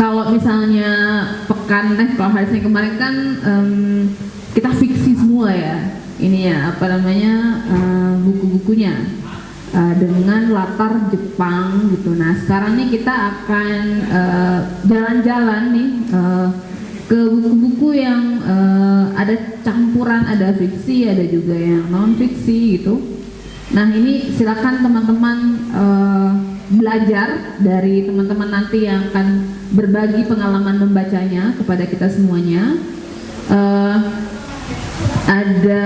Kalau misalnya kalau hari Senin kemarin kan kita fiksi semua ya, ini ya apa namanya buku-bukunya dengan latar Jepang gitu. Nah sekarang nih kita akan jalan-jalan nih ke buku-buku yang ada campuran, ada fiksi, ada juga yang non fiksi gitu. Nah ini silakan teman-teman belajar dari teman-teman nanti yang akan berbagi pengalaman membacanya kepada kita semuanya. Ada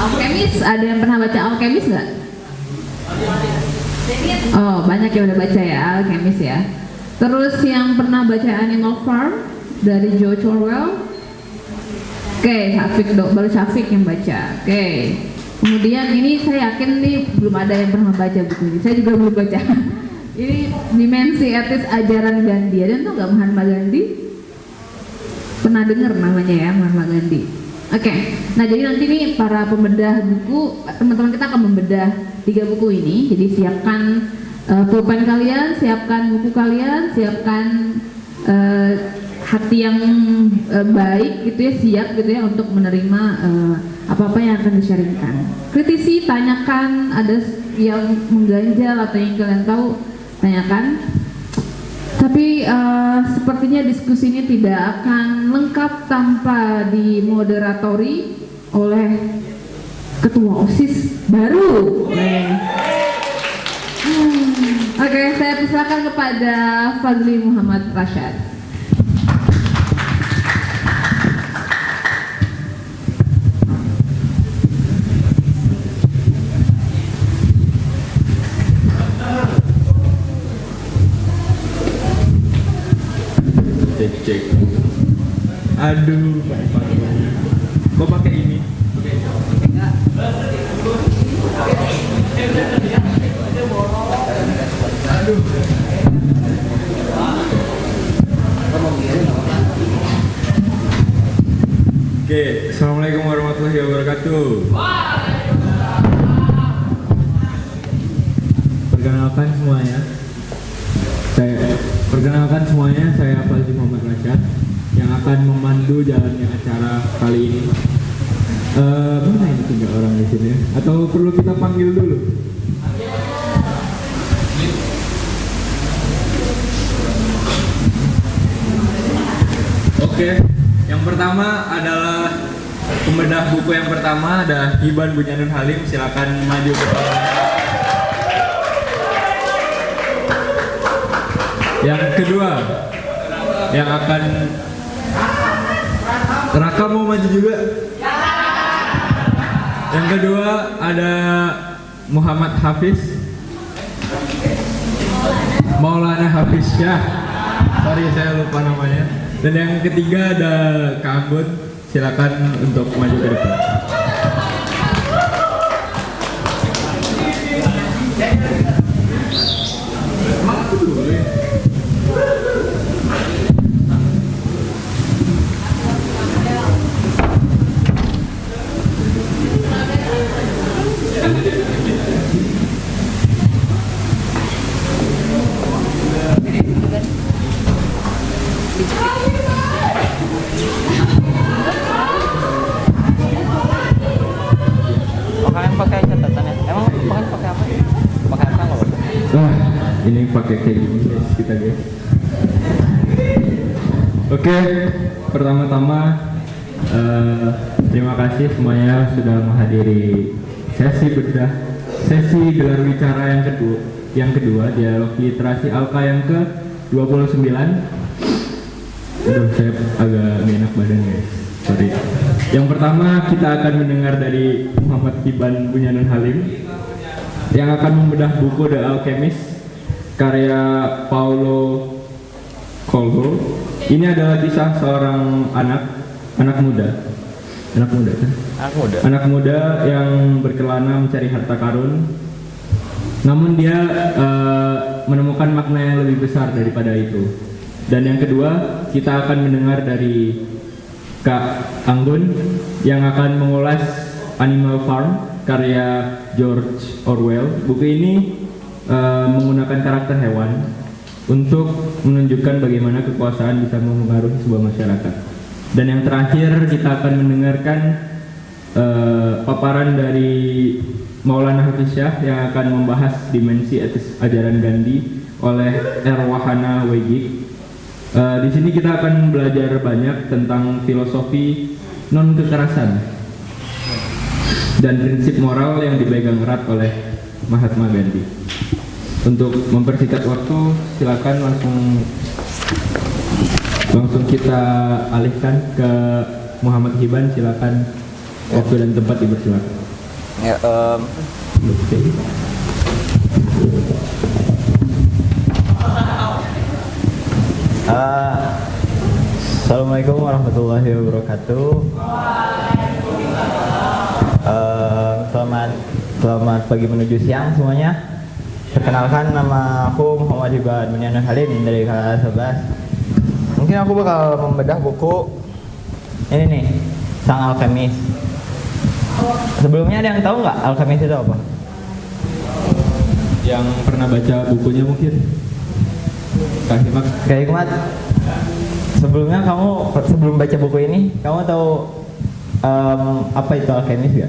Alchemist, ada yang pernah baca Alchemist nggak? Oh banyak yang udah baca ya Alchemist ya. Terus yang pernah baca Animal Farm dari George Orwell? Oke, baru Syafiq yang baca. Oke. Kemudian ini saya yakin nih belum ada yang pernah baca buku ini. Saya juga belum baca. Ini Dimensi Etis Ajaran Gandhi. Ada yang tahu nggak Mahatma Gandhi? Pernah dengar namanya ya Mahatma Gandhi. Oke. Nah jadi nanti nih para pembedah buku, teman-teman kita akan membedah 3 buku ini. Jadi siapkan pulpen kalian, siapkan buku kalian, siapkan hati yang baik gitu ya, siap gitu ya untuk menerima apa-apa yang akan di-sharingkan. Kritisi, tanyakan, ada yang mengganjal atau yang kalian tahu, tanyakan. Tapi sepertinya diskusi ini tidak akan lengkap tanpa dimoderatori oleh ketua OSIS baru. Oke, saya persilakan kepada Fadli Muhammad Rashad. Cek. Aduh, kok pakai ini? Aduh. Oke, assalamualaikum warahmatullahi wabarakatuh. Perkenalkan semuanya, saya Fadli Muhammad Rashad yang akan memandu jalannya acara kali ini. Mana ini 3 orang di sini? Atau perlu kita panggil dulu? Oke, yang pertama adalah pembedah buku yang pertama ada Hiban Bunyanun Halim, silakan maju ke depan. Yang kedua yang akan Raka mau maju juga. Yang kedua ada Muhammad Hafiz, Maulana Hafiz Syah, sorry saya lupa namanya. Dan yang ketiga ada Kak Anggun, silakan untuk maju ke depan. Ini pakai kayak gini guys, kita guys. Oke, pertama-tama terima kasih semuanya sudah menghadiri sesi gelar bicara yang kedua dialog literasi Alka yang ke-29. Aduh, saya agak gak enak badan guys, sorry. Yang pertama kita akan mendengar dari Muhammad Hiban Bunyanun Halim yang akan membedah buku The Alchemist karya Paulo Coelho. Ini adalah kisah seorang anak muda yang berkelana mencari harta karun. Namun dia menemukan makna yang lebih besar daripada itu. Dan yang kedua, kita akan mendengar dari Kak Anggun yang akan mengulas Animal Farm karya George Orwell. Buku ini menggunakan karakter hewan untuk menunjukkan bagaimana kekuasaan bisa mempengaruhi sebuah masyarakat. Dan yang terakhir kita akan mendengarkan paparan dari Maulana Hafiz Shah yang akan membahas dimensi etis ajaran Gandhi oleh Erwahana Wegik. Di sini kita akan belajar banyak tentang filosofi non kekerasan dan prinsip moral yang dipegang erat oleh Mahatma Gandhi. Untuk mempersingkat waktu, silakan langsung kita alihkan ke Muhammad Hiban. Silakan, waktu dan tempat dipersilakan. Ya, Assalamualaikum warahmatullahi wabarakatuh. Selamat pagi menuju siang semuanya. Perkenalkan, nama aku Muhammad Hiban Bunyanan Halim dari kelas 11. Mungkin aku bakal membedah buku ini nih, Sang Alkemis. Sebelumnya ada yang tahu nggak Alkemis itu apa? Yang pernah baca bukunya mungkin? Kak Hikmat, sebelumnya kamu sebelum baca buku ini, kamu tahu apa itu alkemis ya?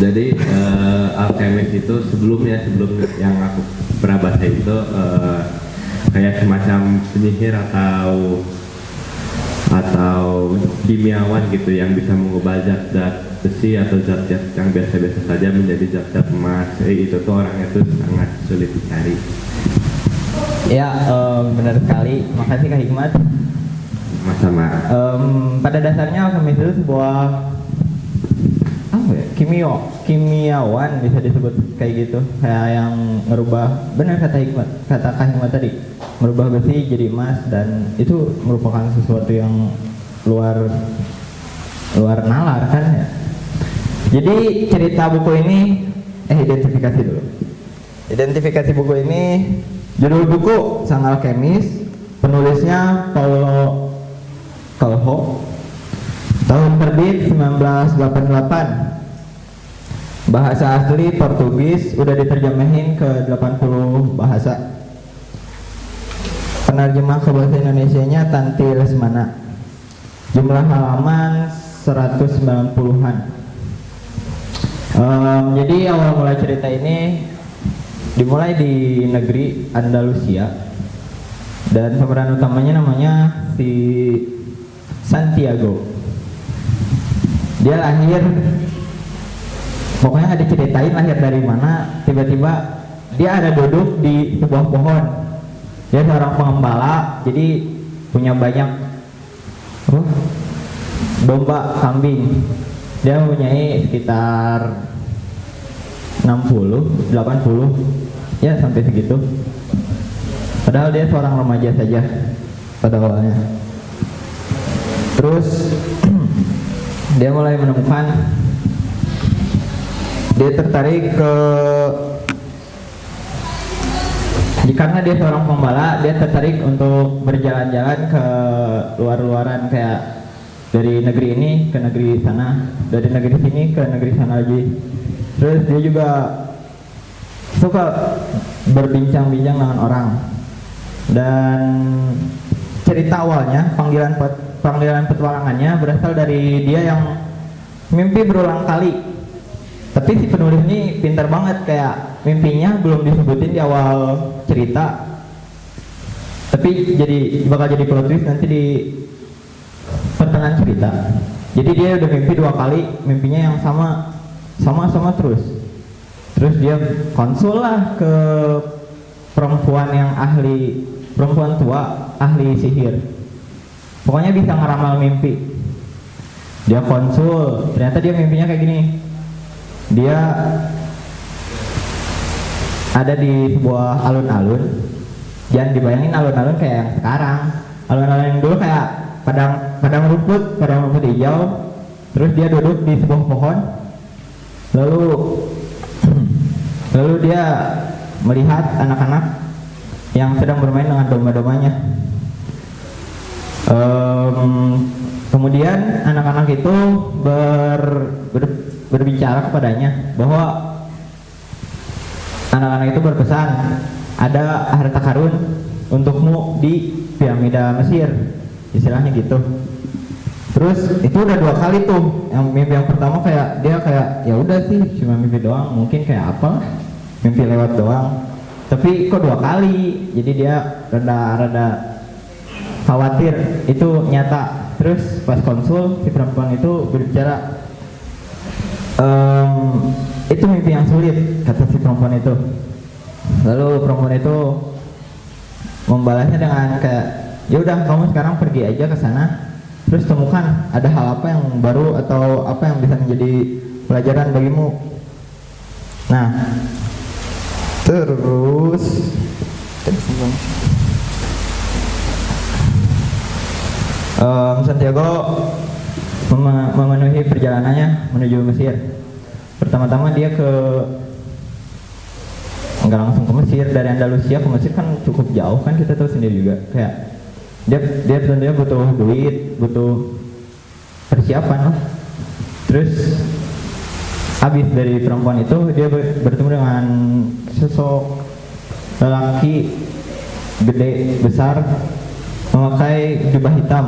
Jadi alkemis itu sebelum yang aku pernah baca itu kayak semacam penyihir atau kimiawan gitu yang bisa mengubah zat-zat besi atau zat-zat yang biasa-biasa saja menjadi zat-zat emas. Itu tuh orangnya tuh sangat sulit dicari. Ya, benar sekali. Makasih Kak Hikmat. Sama-sama. Pada dasarnya alkemis itu sebuah kimiawan, bisa disebut kayak gitu, kayak yang merubah, benar kata Kak Hikmat tadi, merubah besi jadi emas, dan itu merupakan sesuatu yang luar nalar kan ya. Jadi cerita buku ini, identifikasi dulu. Identifikasi buku ini, judul buku Sang Alkemis, penulisnya Paulo Coelho, tahun terbit 1988. Bahasa asli Portugis, udah diterjemahin ke 80 bahasa. Penerjemah ke bahasa Indonesianya Tanti Lesmana. Jumlah halaman 190-an. Jadi awal mulai cerita ini dimulai di negeri Andalusia, dan pemeran utamanya namanya si Santiago. Dia lahir, pokoknya nggak diceritain lahir dari mana, tiba-tiba dia ada duduk di sebuah pohon. Dia seorang pengembala, jadi punya banyak domba, kambing. Dia mempunyai sekitar 60, 80, ya sampai segitu. Padahal dia seorang remaja saja pada awalnya. Terus dia mulai menemukan, dia tertarik karena dia seorang pembala, dia tertarik untuk berjalan-jalan ke luar-luaran, kayak dari negeri ini ke negeri sana, dari negeri sini ke negeri sana lagi. Terus dia juga suka berbincang-bincang dengan orang. Dan cerita awalnya, panggilan petualangannya berasal dari dia yang mimpi berulang kali. Tapi si penulis ini pintar banget, kayak mimpinya belum disebutin di awal cerita, tapi bakal jadi plot twist nanti di pertengahan cerita. Jadi dia udah mimpi 2 kali, mimpinya yang sama terus. Terus dia konsul lah ke perempuan tua ahli sihir. Pokoknya bisa ngeramal mimpi. Dia konsul, ternyata dia mimpinya kayak gini. Dia ada di sebuah alun-alun. Jangan dibayangin alun-alun kayak yang sekarang. Alun-alun yang dulu kayak padang rumput hijau. Terus dia duduk di sebuah pohon, lalu lalu dia melihat anak-anak yang sedang bermain dengan domba-dombanya. Kemudian anak-anak itu berbicara kepadanya bahwa anak-anak itu berpesan, ada harta karun untukmu di piramida Mesir, istilahnya gitu. Terus itu udah 2 kali tuh. Yang mimpi yang pertama kayak dia kayak ya udah sih cuma mimpi doang, mungkin kayak apa, mimpi lewat doang. Tapi kok 2 kali, jadi dia rada khawatir itu nyata. Terus pas konsul si perempuan itu berbicara, itu mimpi yang sulit, kata si perempuan itu. Lalu perempuan itu membalasnya dengan kayak, ya udah kamu sekarang pergi aja ke sana, terus temukan ada hal apa yang baru atau apa yang bisa menjadi pelajaran bagimu. Nah, terus Santiago memenuhi perjalanannya menuju Mesir. Pertama-tama dia nggak langsung ke Mesir, dari Andalusia ke Mesir kan cukup jauh kan, kita tahu sendiri juga. Kayak dia tentunya butuh duit, butuh persiapan lah. Terus habis dari perempuan itu dia bertemu dengan sosok lelaki gede besar memakai jubah hitam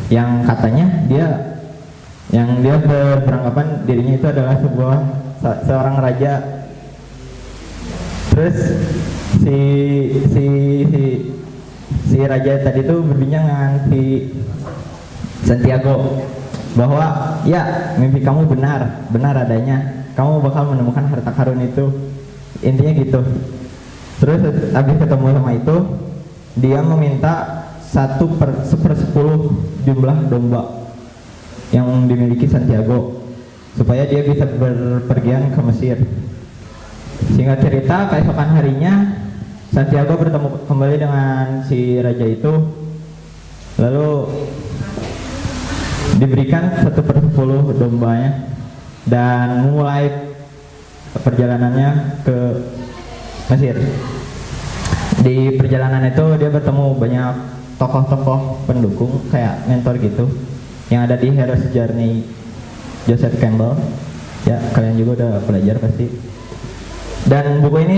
yang katanya dia beranggapan dirinya itu adalah seorang raja. Terus si raja tadi itu berbincang dengan si Santiago bahwa ya mimpi kamu benar adanya, kamu bakal menemukan harta karun itu, intinya gitu. Terus habis ketemu sama itu dia meminta 1/10 jumlah domba yang dimiliki Santiago supaya dia bisa berpergian ke Mesir. Singkat cerita, keesokan harinya Santiago bertemu kembali dengan si raja itu, lalu diberikan 1/10 dombanya dan memulai perjalanannya ke Mesir. Di perjalanan itu dia bertemu banyak tokoh-tokoh pendukung kayak mentor gitu yang ada di Hero's Journey Joseph Campbell. Ya, kalian juga udah belajar pasti. Dan buku ini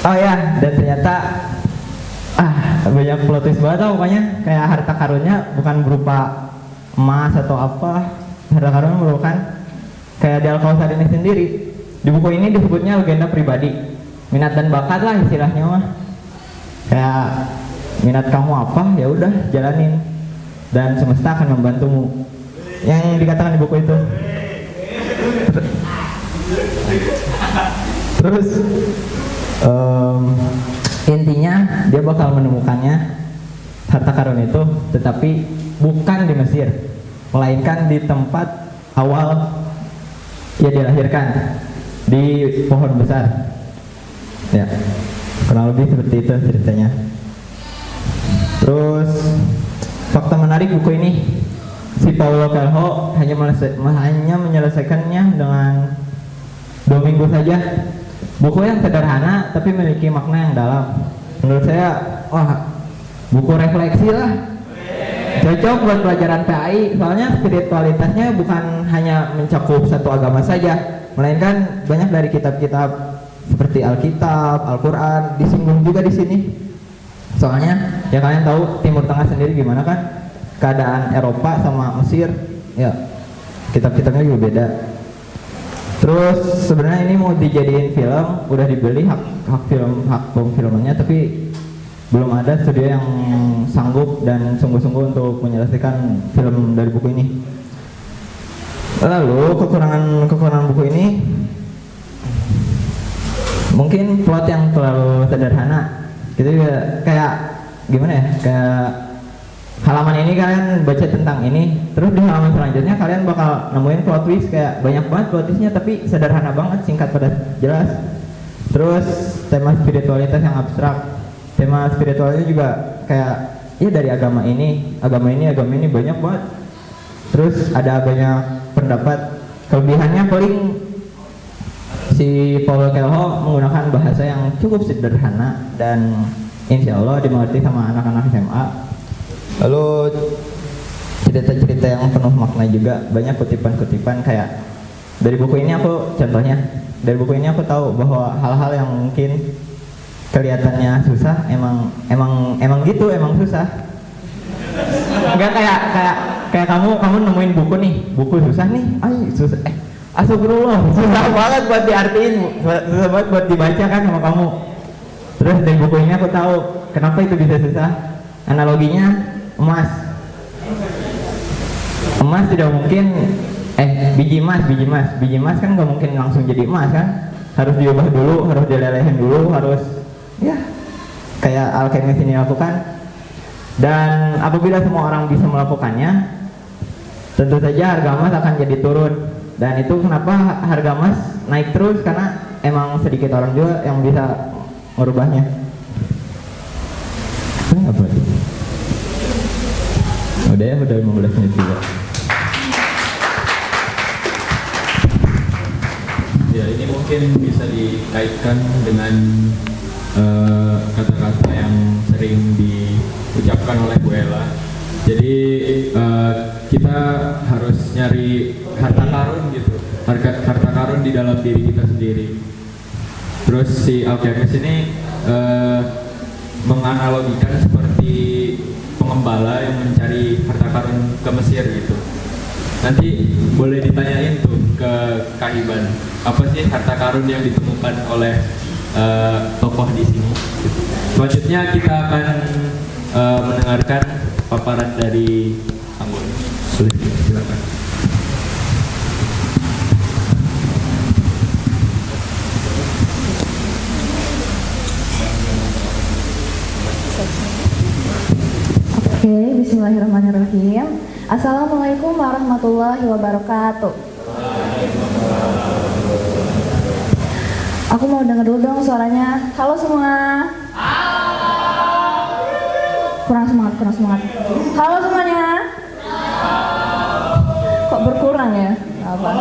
dan ternyata banyak plot twist banget tau, pokoknya kayak harta karunnya bukan berupa emas atau apa, harta karunnya merupakan kayak di Al-Kautsar ini sendiri. Di buku ini disebutnya legenda pribadi, minat dan bakat lah istilahnya mah. Kayak minat kamu apa, ya udah jalanin dan semesta akan membantumu, yang dikatakan di buku itu. Terus intinya dia bakal menemukannya harta karun itu, tetapi bukan di Mesir, melainkan di tempat awal ia dilahirkan, di pohon besar. Ya, kurang lebih seperti itu ceritanya. Terus fakta menarik buku ini, si Paulo Coelho hanya menyelesaikannya dengan 2 minggu saja. Buku yang sederhana tapi memiliki makna yang dalam. Menurut saya, buku refleksi lah. Cocok buat pelajaran PAI, soalnya spiritualitasnya bukan hanya mencakup satu agama saja, melainkan banyak dari kitab-kitab seperti Alkitab, Al-Quran disinggung juga di sini. Soalnya ya kalian tahu Timur Tengah sendiri gimana kan keadaan Eropa sama Mesir, ya kitab-kitabnya juga beda. Terus sebenarnya ini mau dijadiin film, udah dibeli hak filmnya, tapi belum ada studio yang sanggup dan sungguh-sungguh untuk menyelesaikan film dari buku ini. Lalu kekurangan buku ini mungkin plot yang terlalu sederhana. Gitu ya, kayak gimana ya? Kayak halaman ini kalian baca tentang ini, terus di halaman selanjutnya kalian bakal nemuin plot twist, kayak banyak banget plot twistnya tapi sederhana banget, singkat padat jelas. Terus tema spiritualitas yang abstrak, tema spiritualnya juga kayak ya dari agama ini banyak banget. Terus ada banyak pendapat. Kelebihannya paling si Paulo Coelho menggunakan bahasa yang cukup sederhana dan insya Allah dimengerti sama anak-anak SMA. Lalu cerita-cerita yang penuh makna juga, banyak kutipan-kutipan kayak dari buku ini dari buku ini aku tahu bahwa hal-hal yang mungkin kelihatannya susah emang gitu, emang susah. Enggak kayak kamu nemuin buku susah nih, susah. Astagfirullah, susah banget buat diartiin, susah banget buat dibaca kan sama kamu. Terus dari buku ini aku tahu kenapa itu bisa susah. Analoginya emas tidak mungkin biji emas kan nggak mungkin langsung jadi emas kan, harus diubah dulu, harus dilelehin dulu, harus ya kayak alkemis ini lakukan. Dan apabila semua orang bisa melakukannya, tentu saja harga emas akan jadi turun. Dan itu kenapa harga emas naik terus, karena emang sedikit orang juga yang bisa merubahnya. Ini apa? Udah 15 menit juga. Ya, ini mungkin bisa dikaitkan dengan kata-kata yang sering diucapkan oleh Bu Ella. Jadi kita harus nyari harta karun gitu, harta karun di dalam diri kita sendiri. Terus si alkemis ini menganalogikan seperti pengembala yang mencari harta karun ke Mesir gitu. Nanti boleh ditanyain tuh ke Kak Iban, apa sih harta karun yang ditemukan oleh tokoh di sini. Selanjutnya kita akan mendengarkan paparan dari Anggun. Silakan. Oke, bismillahirrahmanirrahim. Assalamualaikum warahmatullahi wabarakatuh. Aku mau denger dulu dong suaranya. Halo semua. Kurang semangat. Halo semuanya. Kok berkurang ya? Apa?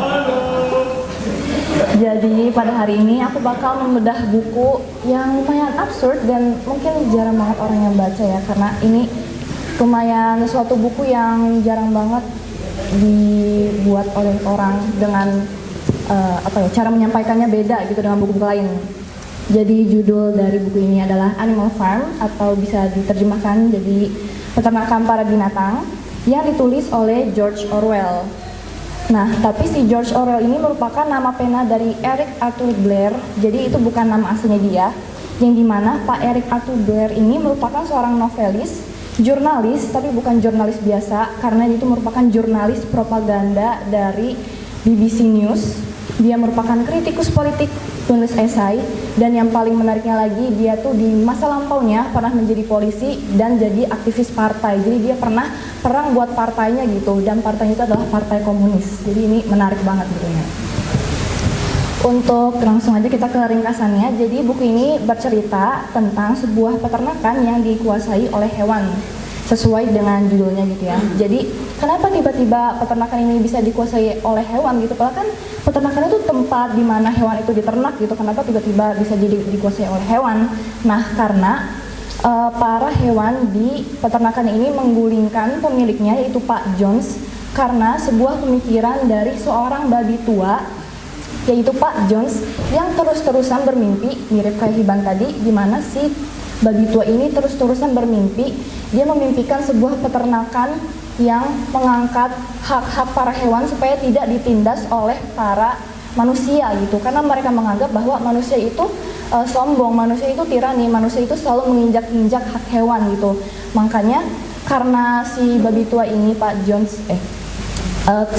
Jadi pada hari ini aku bakal membedah buku yang lumayan absurd dan mungkin jarang banget orang yang baca ya, karena ini lumayan suatu buku yang jarang banget dibuat oleh orang dengan cara menyampaikannya beda gitu dengan buku-buku lain. Jadi judul dari buku ini adalah Animal Farm, atau bisa diterjemahkan jadi Peternakan Para Binatang, yang ditulis oleh George Orwell. Nah, tapi si George Orwell ini merupakan nama pena dari Eric Arthur Blair, jadi itu bukan nama aslinya dia, yang dimana Pak Eric Arthur Blair ini merupakan seorang novelis, jurnalis, tapi bukan jurnalis biasa, karena itu merupakan jurnalis propaganda dari BBC News. Dia merupakan kritikus politik, penulis esai, dan yang paling menariknya lagi, dia tuh di masa lampaunya pernah menjadi polisi dan jadi aktivis partai. Jadi dia pernah perang buat partainya gitu, dan partainya itu adalah Partai Komunis. Jadi ini menarik banget gitu ya. Untuk langsung aja kita ke ringkasannya. Jadi buku ini bercerita tentang sebuah peternakan yang dikuasai oleh hewan, sesuai dengan judulnya gitu ya. Jadi kenapa tiba-tiba peternakan ini bisa dikuasai oleh hewan gitu? Padahal kan peternakan itu tempat di mana hewan itu diternak gitu. Kenapa tiba-tiba bisa jadi dikuasai oleh hewan? Nah, karena para hewan di peternakan ini menggulingkan pemiliknya, yaitu Pak Jones, karena sebuah pemikiran dari seorang babi tua, yaitu Pak Jones, yang terus-terusan bermimpi, mirip kayak Hiban tadi, di mana si babi tua ini terus-terusan bermimpi. Dia memimpikan sebuah peternakan yang mengangkat hak-hak para hewan supaya tidak ditindas oleh para manusia gitu, karena mereka menganggap bahwa manusia itu sombong, manusia itu tirani, manusia itu selalu menginjak-injak hak hewan gitu. Makanya karena si babi tua ini Pak Jones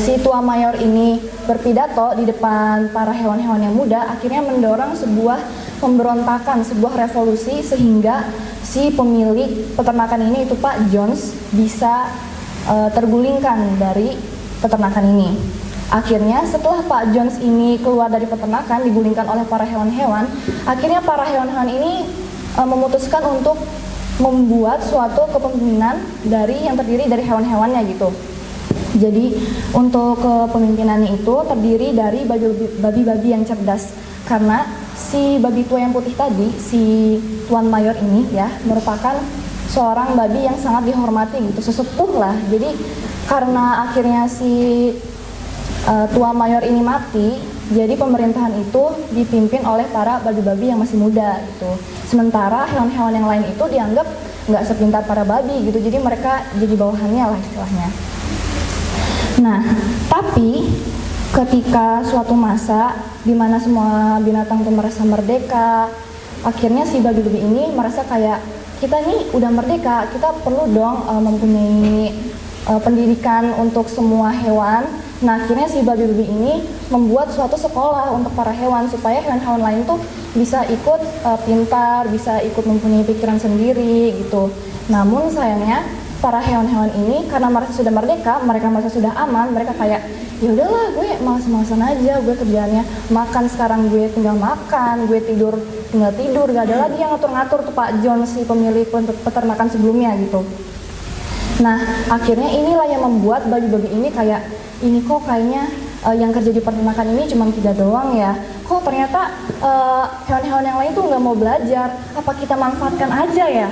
si tua mayor ini berpidato di depan para hewan-hewan yang muda, akhirnya mendorong sebuah pemberontakan, sebuah revolusi, sehingga si pemilik peternakan ini, itu Pak Jones, bisa tergulingkan dari peternakan ini. Akhirnya setelah Pak Jones ini keluar dari peternakan, digulingkan oleh para hewan-hewan, akhirnya para hewan-hewan ini memutuskan untuk membuat suatu kepemimpinan yang terdiri dari hewan-hewannya gitu. Jadi untuk kepemimpinannya itu terdiri dari babi-babi yang cerdas, karena si babi tua yang putih tadi, si Tuan Mayor ini ya, merupakan seorang babi yang sangat dihormati gitu, sesepuh lah. Jadi karena akhirnya si Tuan Mayor ini mati, jadi pemerintahan itu dipimpin oleh para babi-babi yang masih muda gitu. Sementara hewan-hewan yang lain itu dianggap nggak sepintar para babi gitu, jadi mereka jadi bawahannya lah istilahnya. Nah, tapi ketika suatu masa di mana semua binatang itu merasa merdeka, akhirnya si babi-babi ini merasa kayak, kita nih udah merdeka, kita perlu dong mempunyai pendidikan untuk semua hewan. Nah, akhirnya si babi-babi ini membuat suatu sekolah untuk para hewan supaya hewan-hewan lain tuh bisa ikut pintar, bisa ikut mempunyai pikiran sendiri gitu. Namun sayangnya para hewan-hewan ini karena mereka sudah merdeka, mereka merasa sudah aman, mereka kayak, ya udahlah gue malas-malasan aja, gue kerjaannya makan, sekarang gue tinggal makan, gue tinggal tidur, gak ada lagi yang ngatur-ngatur tuh Pak John, si pemilik peternakan sebelumnya gitu. Nah, akhirnya inilah yang membuat babi-babi ini kayak, ini kok kayaknya yang kerja di peternakan ini cuma kita doang ya, kok ternyata hewan-hewan yang lain tuh nggak mau belajar, apa kita manfaatkan aja ya.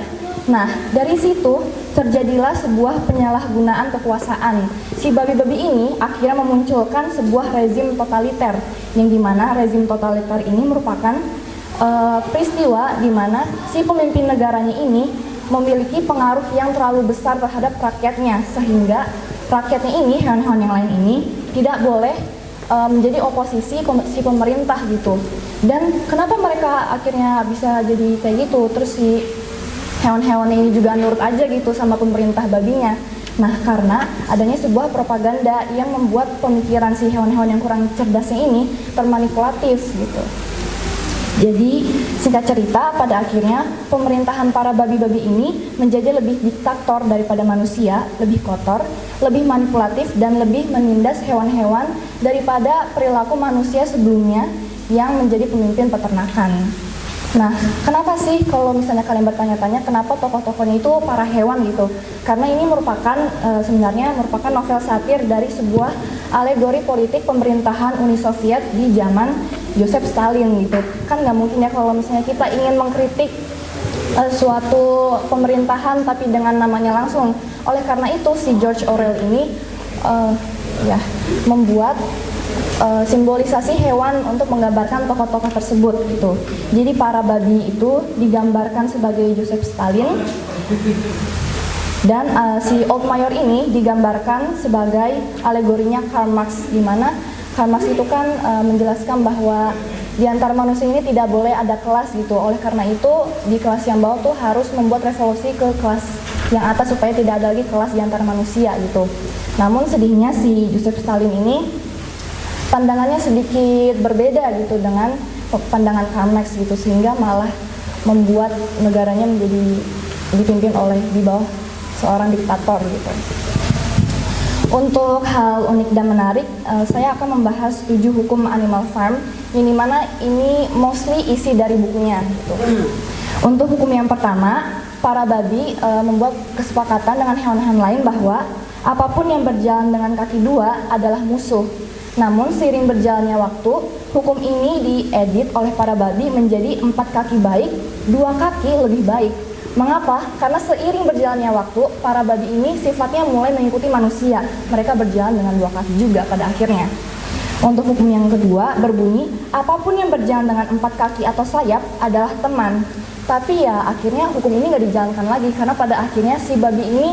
Nah, dari situ terjadilah sebuah penyalahgunaan kekuasaan. Si babi-babi ini akhirnya memunculkan sebuah rezim totaliter, yang dimana rezim totaliter ini merupakan peristiwa di mana si pemimpin negaranya ini memiliki pengaruh yang terlalu besar terhadap rakyatnya, sehingga rakyatnya ini, hewan-hewan yang lain ini tidak boleh menjadi oposisi si pemerintah gitu. Dan kenapa mereka akhirnya bisa jadi kayak gitu, terus si hewan-hewan ini juga nurut aja gitu sama pemerintah babinya? Nah, karena adanya sebuah propaganda yang membuat pemikiran si hewan-hewan yang kurang cerdasnya ini termanipulatif gitu. Jadi singkat cerita, pada akhirnya pemerintahan para babi-babi ini menjadi lebih diktator daripada manusia, lebih kotor, lebih manipulatif, dan lebih menindas hewan-hewan daripada perilaku manusia sebelumnya yang menjadi pemimpin peternakan. Nah, kenapa sih kalau misalnya kalian bertanya-tanya kenapa tokoh-tokohnya itu para hewan gitu? Karena ini merupakan sebenarnya merupakan novel satir dari sebuah alegori politik pemerintahan Uni Soviet di zaman Joseph Stalin gitu. Kan nggak mungkin ya kalau misalnya kita ingin mengkritik suatu pemerintahan tapi dengan namanya langsung. Oleh karena itu si George Orwell ini membuat simbolisasi hewan untuk menggambarkan tokoh-tokoh tersebut gitu. Jadi para babi itu digambarkan sebagai Joseph Stalin, dan si Old Mayor ini digambarkan sebagai alegorinya Karl Marx, di mana Karl Marx itu kan menjelaskan bahwa di antara manusia ini tidak boleh ada kelas gitu. Oleh karena itu di kelas yang bawah tuh harus membuat revolusi ke kelas yang atas supaya tidak ada lagi kelas di antara manusia gitu. Namun sedihnya si Joseph Stalin ini pandangannya sedikit berbeda gitu dengan pandangan Karl Marx gitu, sehingga malah membuat negaranya menjadi dipimpin oleh di bawah seorang diktator gitu. Untuk hal unik dan menarik, saya akan membahas 7 hukum Animal Farm, yang dimana ini mostly isi dari bukunya gitu. Untuk hukum yang pertama, para babi membuat kesepakatan dengan hewan-hewan lain bahwa apapun yang berjalan dengan kaki dua adalah musuh. Namun seiring berjalannya waktu, hukum ini diedit oleh para babi menjadi 4 kaki baik, 2 kaki lebih baik. Mengapa? Karena seiring berjalannya waktu, para babi ini sifatnya mulai mengikuti manusia. Mereka berjalan dengan 2 kaki juga pada akhirnya. Untuk hukum yang kedua berbunyi, apapun yang berjalan dengan 4 kaki atau sayap adalah teman. Tapi ya akhirnya hukum ini nggak dijalankan lagi, karena pada akhirnya si babi ini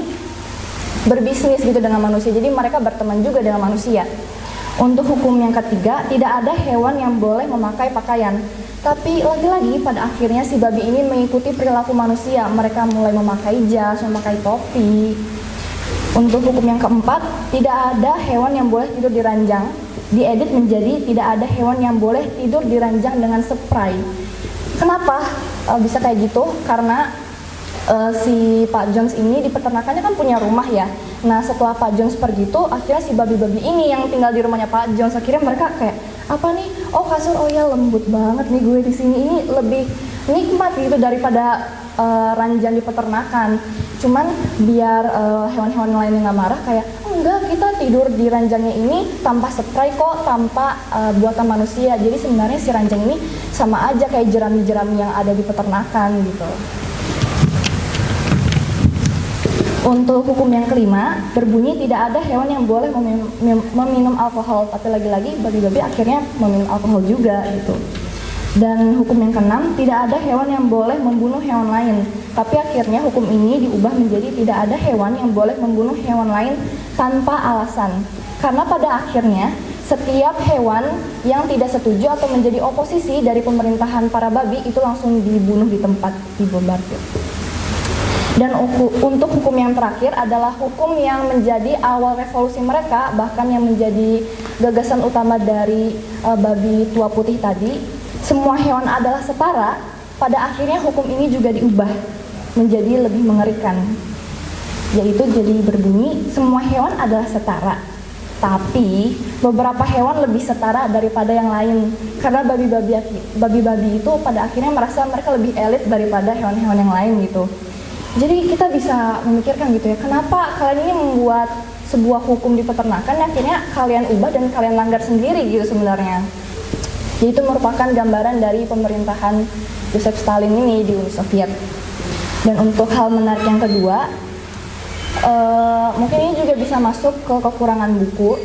berbisnis gitu dengan manusia. Jadi mereka berteman juga dengan manusia. Untuk hukum yang ketiga, tidak ada hewan yang boleh memakai pakaian. Tapi lagi-lagi pada akhirnya si babi ini mengikuti perilaku manusia. Mereka mulai memakai jas, memakai topi. Untuk hukum yang keempat, tidak ada hewan yang boleh tidur di ranjang. Diedit menjadi tidak ada hewan yang boleh tidur di ranjang dengan spray. Kenapa bisa kayak gitu? Karena si Pak Jones ini di peternakannya kan punya rumah ya. Nah setelah Pak Jones pergi tuh akhirnya si babi-babi ini yang tinggal di rumahnya Pak Jones, akhirnya mereka kayak apa nih? Oh kasur, oh ya lembut banget nih gue di sini, ini lebih nikmat gitu daripada ranjang di peternakan. Cuman biar hewan-hewan lainnya nggak marah, kayak enggak, kita tidur di ranjangnya ini tanpa spray kok, tanpa buatan manusia. Jadi sebenarnya si ranjang ini sama aja kayak jerami-jerami yang ada di peternakan gitu. Untuk hukum yang kelima, berbunyi tidak ada hewan yang boleh meminum alkohol, tapi lagi-lagi babi-babi akhirnya meminum alkohol juga gitu. Dan hukum yang keenam, tidak ada hewan yang boleh membunuh hewan lain, tapi akhirnya hukum ini diubah menjadi tidak ada hewan yang boleh membunuh hewan lain tanpa alasan. Karena pada akhirnya setiap hewan yang tidak setuju atau menjadi oposisi dari pemerintahan para babi itu langsung dibunuh di tempat, dibombardir. Dan untuk hukum yang terakhir adalah hukum yang menjadi awal revolusi mereka, bahkan yang menjadi gagasan utama dari babi tua putih tadi. Semua hewan adalah setara. Pada akhirnya hukum ini juga diubah menjadi lebih mengerikan, yaitu jadi berbunyi semua hewan adalah setara. Tapi beberapa hewan lebih setara daripada yang lain, karena babi-babi itu pada akhirnya merasa mereka lebih elit daripada hewan-hewan yang lain gitu. Jadi kita bisa memikirkan gitu ya, kenapa kalian ini membuat sebuah hukum di peternakan yang akhirnya kalian ubah dan kalian langgar sendiri gitu sebenarnya. Jadi itu merupakan gambaran dari pemerintahan Joseph Stalin ini di Uni Soviet. Dan untuk hal menarik yang kedua, mungkin ini juga bisa masuk ke kekurangan buku.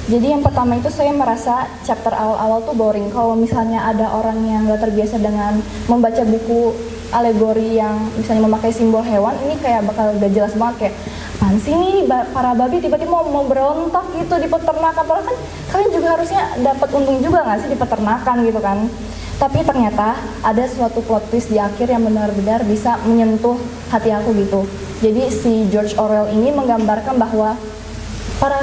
Jadi yang pertama itu saya merasa chapter awal-awal tuh boring. Kalau misalnya ada orang yang gak terbiasa dengan membaca buku alegori yang misalnya memakai simbol hewan, ini kayak bakal gak jelas banget, kayak apaan sih nih para babi tiba-tiba mau berontak gitu di peternakan. Padahal kan kalian juga harusnya dapat untung juga gak sih di peternakan gitu kan. Tapi ternyata ada suatu plot twist di akhir yang benar-benar bisa menyentuh hati aku gitu. Jadi si George Orwell ini menggambarkan bahwa pada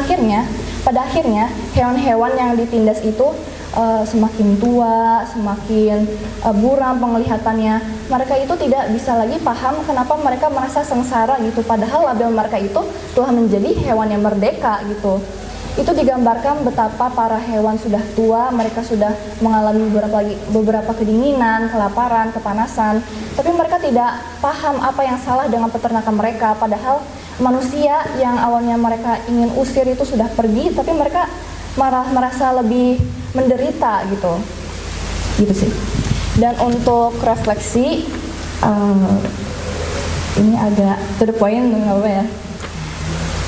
akhirnya hewan-hewan yang ditindas itu semakin tua, semakin buram penglihatannya. Mereka itu tidak bisa lagi paham kenapa mereka merasa sengsara gitu. Padahal label mereka itu telah menjadi hewan yang merdeka gitu. Itu digambarkan betapa para hewan sudah tua, mereka sudah mengalami beberapa kedinginan, kelaparan, kepanasan. Tapi mereka tidak paham apa yang salah dengan peternakan mereka. Padahal manusia yang awalnya mereka ingin usir itu sudah pergi, tapi mereka malah merasa lebih menderita gitu sih. Dan untuk refleksi, ini agak to the point, nggak apa ya.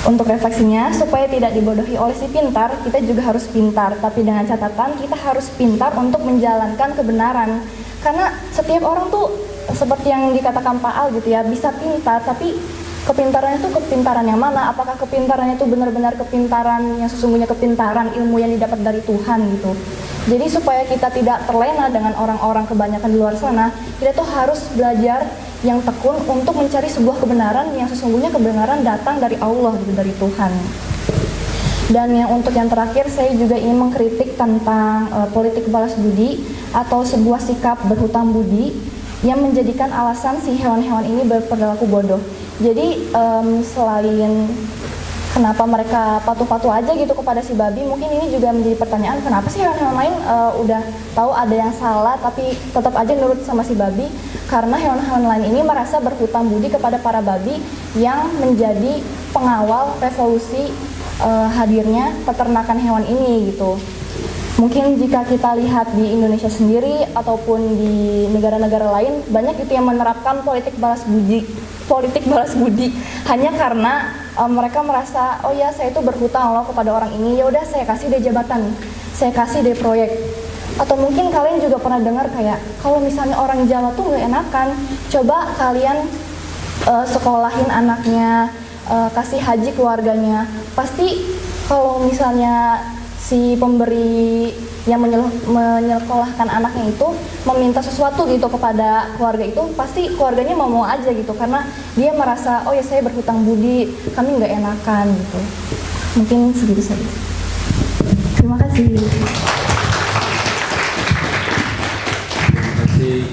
Untuk refleksinya, supaya tidak dibodohi oleh si pintar, kita juga harus pintar, tapi dengan catatan kita harus pintar untuk menjalankan kebenaran. Karena setiap orang tuh seperti yang dikatakan Pak Al gitu ya, bisa pintar, tapi kepintarannya itu kepintaran yang mana? Apakah kepintarannya itu benar-benar kepintaran yang sesungguhnya kepintaran ilmu yang didapat dari Tuhan gitu. Jadi supaya kita tidak terlena dengan orang-orang kebanyakan di luar sana, kita tuh harus belajar yang tekun untuk mencari sebuah kebenaran yang sesungguhnya kebenaran datang dari Allah gitu, dari Tuhan. Dan untuk yang terakhir, saya juga ingin mengkritik tentang politik balas budi atau sebuah sikap berhutang budi yang menjadikan alasan si hewan-hewan ini berperilaku bodoh. Jadi selain kenapa mereka patuh-patuh aja gitu kepada si babi, mungkin ini juga menjadi pertanyaan, kenapa sih hewan-hewan lain udah tahu ada yang salah tapi tetap aja nurut sama si babi? Karena hewan-hewan lain ini merasa berhutang budi kepada para babi yang menjadi pengawal revolusi hadirnya peternakan hewan ini gitu. Mungkin jika kita lihat di Indonesia sendiri ataupun di negara-negara lain, banyak itu yang menerapkan politik balas budi hanya karena mereka merasa, oh ya saya itu berhutang loh kepada orang ini, ya udah saya kasih deh jabatan, saya kasih deh proyek. Atau mungkin kalian juga pernah dengar kayak, kalau misalnya orang Jawa tuh nggak enakan, coba kalian sekolahin anaknya, kasih haji keluarganya. Pasti kalau misalnya si pemberi yang menyekolahkan anaknya itu meminta sesuatu gitu kepada keluarga itu, pasti keluarganya mau aja gitu, karena dia merasa, oh ya saya berhutang budi, kami nggak enakan gitu. Mungkin segitu saja. Terima kasih.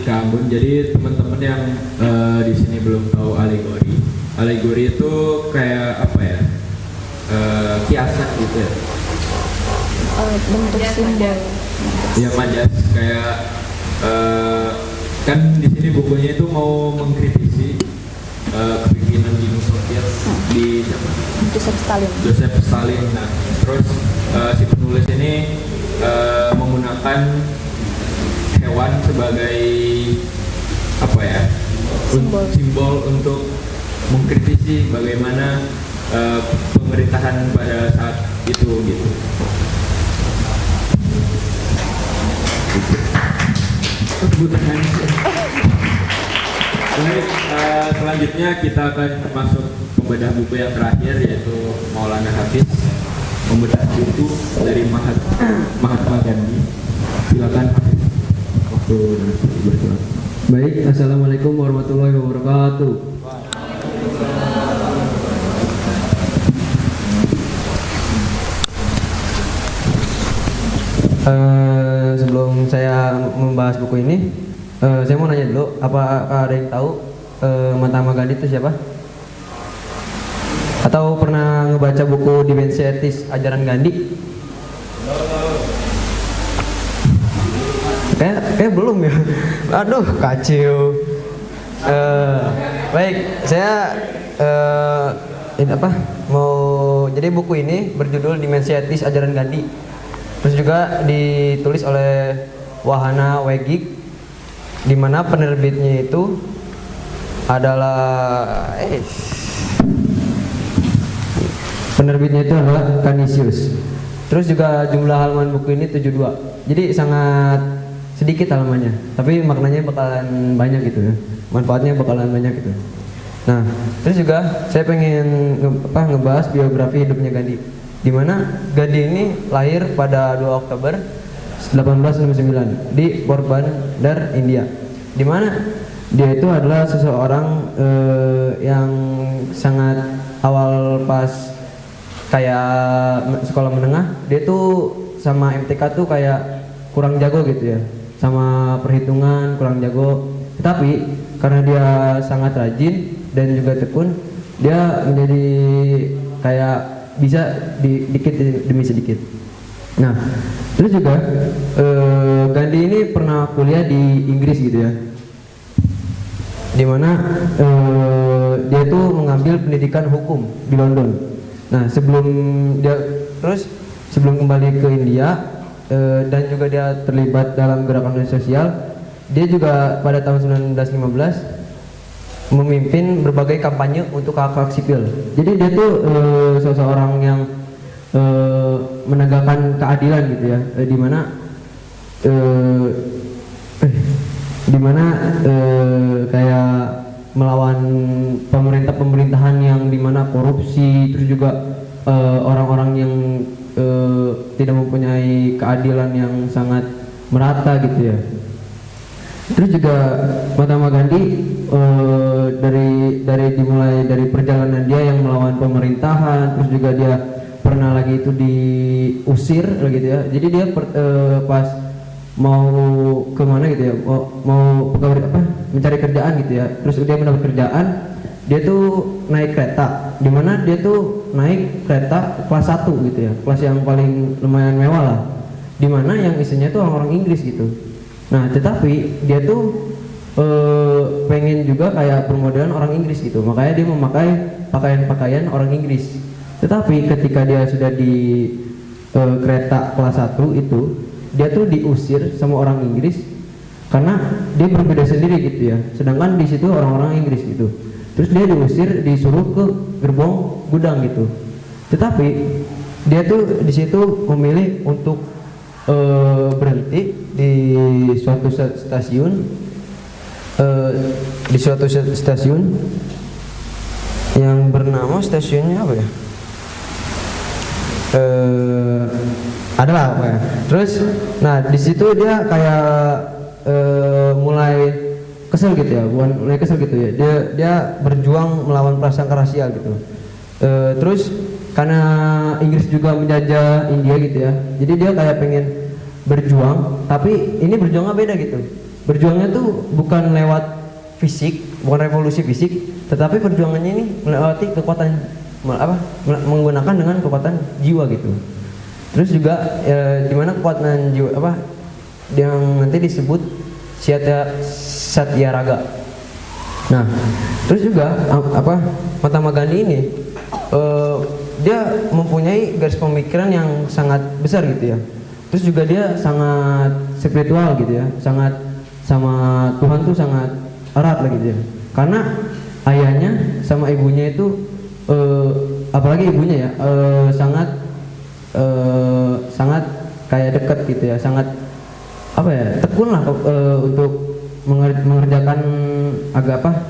Kak Ambon. Jadi teman-teman yang di sini belum tahu alegori itu kayak apa ya, kiasan gitu ya, Bentuk simbol ya majas, kayak kan di sini bukunya itu mau mengkritisi kepemimpinan Uni Soviet di siapa? Joseph Stalin. Joseph Stalin. Nah, terus si penulis ini menggunakan hewan sebagai apa ya? Simbol untuk mengkritisi bagaimana pemerintahan pada saat itu gitu. Baik, selanjutnya kita akan masuk pembedah buku yang terakhir, yaitu Maulana Hafiz, pembedah buku dari Mahatma Gandhi. Silakan Hafiz, waktu bersilakan. Baik, assalamualaikum warahmatullahi wabarakatuh. Sebelum saya membahas buku ini, saya mau nanya dulu, apa ada yang tahu Mahatma Gandhi itu siapa? Atau pernah ngebaca buku Dimensi Etis Ajaran Gandhi? Kayak belum ya. Aduh, kacau. Baik, saya jadi buku ini berjudul Dimensi Etis Ajaran Gandhi. Terus juga ditulis oleh Wahana Wegik, di mana penerbitnya itu adalah Canisius. Terus juga jumlah halaman buku ini 72. Jadi sangat sedikit halamannya, tapi maknanya bakalan banyak gitu ya. Manfaatnya bakalan banyak gitu. Nah, terus juga saya pengen ngebahas biografi hidupnya Gandhi. Di mana Gandhi ini lahir pada 2 Oktober 1859 di Porbandar, India. Di mana dia itu adalah seseorang yang sangat awal pas kayak sekolah menengah, dia tuh sama MTK tuh kayak kurang jago gitu ya. Sama perhitungan kurang jago. Tetapi karena dia sangat rajin dan juga tekun, dia menjadi kayak bisa dikit demi sedikit. Nah, terus juga Gandhi ini pernah kuliah di Inggris gitu ya, dimana dia tuh mengambil pendidikan hukum di London. Nah, sebelum kembali ke India dan juga dia terlibat dalam gerakan sosial, dia juga pada tahun 1915 memimpin berbagai kampanye untuk hak-hak sipil. Jadi dia tuh seseorang yang menegakkan keadilan gitu ya, kayak melawan pemerintahan yang dimana korupsi, terus juga orang-orang yang tidak mempunyai keadilan yang sangat merata gitu ya. Terus juga Mahatma Gandhi dimulai dari perjalanan dia yang melawan pemerintahan, terus juga dia pernah lagi itu diusir gitu ya. Jadi dia pas mau kemana gitu ya, mau mencari kerjaan gitu ya. Terus dia mendapat kerjaan, dia tuh naik kereta, dimana dia tuh naik kereta kelas 1 gitu ya, kelas yang paling lumayan mewah lah, dimana yang isinya tuh orang-orang Inggris gitu. Nah, tetapi dia tuh pengen juga kayak permodalan orang Inggris gitu, makanya dia memakai pakaian orang Inggris. Tetapi ketika dia sudah di kereta kelas 1 itu, dia tuh diusir sama orang Inggris karena dia berbeda sendiri gitu ya. Sedangkan di situ orang-orang Inggris gitu. Terus dia diusir, disuruh ke gerbong gudang gitu. Tetapi dia tuh di situ memilih untuk berhenti di suatu stasiun yang bernama stasiunnya apa ya? Adalah apa ya? Terus, nah di situ dia kayak mulai kesel gitu ya, mulai kesel gitu ya. Dia berjuang melawan prasangka rasial gitu. Terus karena Inggris juga menjajah India gitu ya, jadi dia kayak pengen berjuang, tapi ini berjuangnya beda gitu. Berjuangnya tuh bukan lewat fisik, bukan revolusi fisik, tetapi perjuangannya ini melewati kekuatan menggunakan dengan kekuatan jiwa gitu. Terus juga dimana kekuatan jiwa yang nanti disebut Satyaraga. Nah, terus juga Mahatma Gandhi ini dia mempunyai garis pemikiran yang sangat besar gitu ya. Terus juga dia sangat spiritual gitu ya, sangat sama Tuhan tuh sangat erat lah gitu ya. Karena ayahnya sama ibunya itu apalagi ibunya ya sangat kayak dekat gitu ya, sangat tekun lah untuk mengerjakan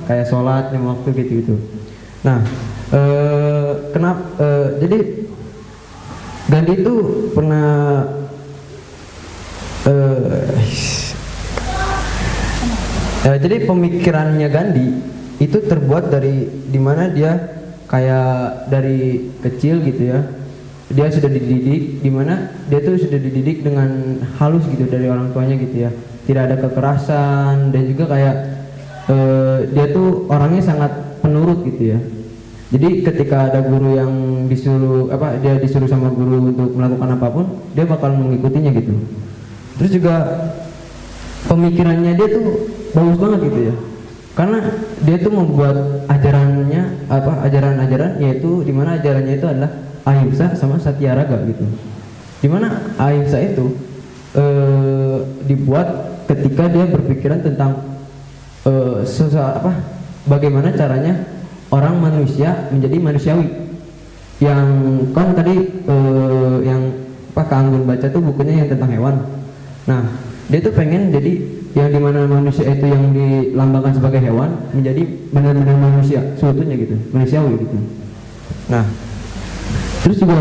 kayak sholat lima waktu gitu. Nah, jadi Gandhi itu pernah jadi pemikirannya Gandhi itu terbuat dari dimana dia kayak dari kecil gitu ya, dia sudah dididik, dimana dia tuh sudah dididik dengan halus gitu dari orang tuanya gitu ya, tidak ada kekerasan, dan juga kayak dia tuh orangnya sangat penurut gitu ya. Jadi ketika ada guru yang dia disuruh sama guru untuk melakukan apapun, dia bakal mengikutinya gitu. Terus juga pemikirannya dia tuh bagus banget gitu ya, karena dia tuh membuat ajaran-ajaran yaitu dimana ajarannya itu adalah ahimsa sama satyaraga gitu. Dimana ahimsa itu dibuat ketika dia berpikiran tentang bagaimana caranya orang manusia menjadi manusiawi. Yang kan tadi Kak Anggun baca tuh bukunya yang tentang hewan. Nah, dia tuh pengen jadi yang dimana manusia itu yang dilambangkan sebagai hewan menjadi benar-benar manusia seutuhnya gitu, manusiawi gitu. Nah, terus juga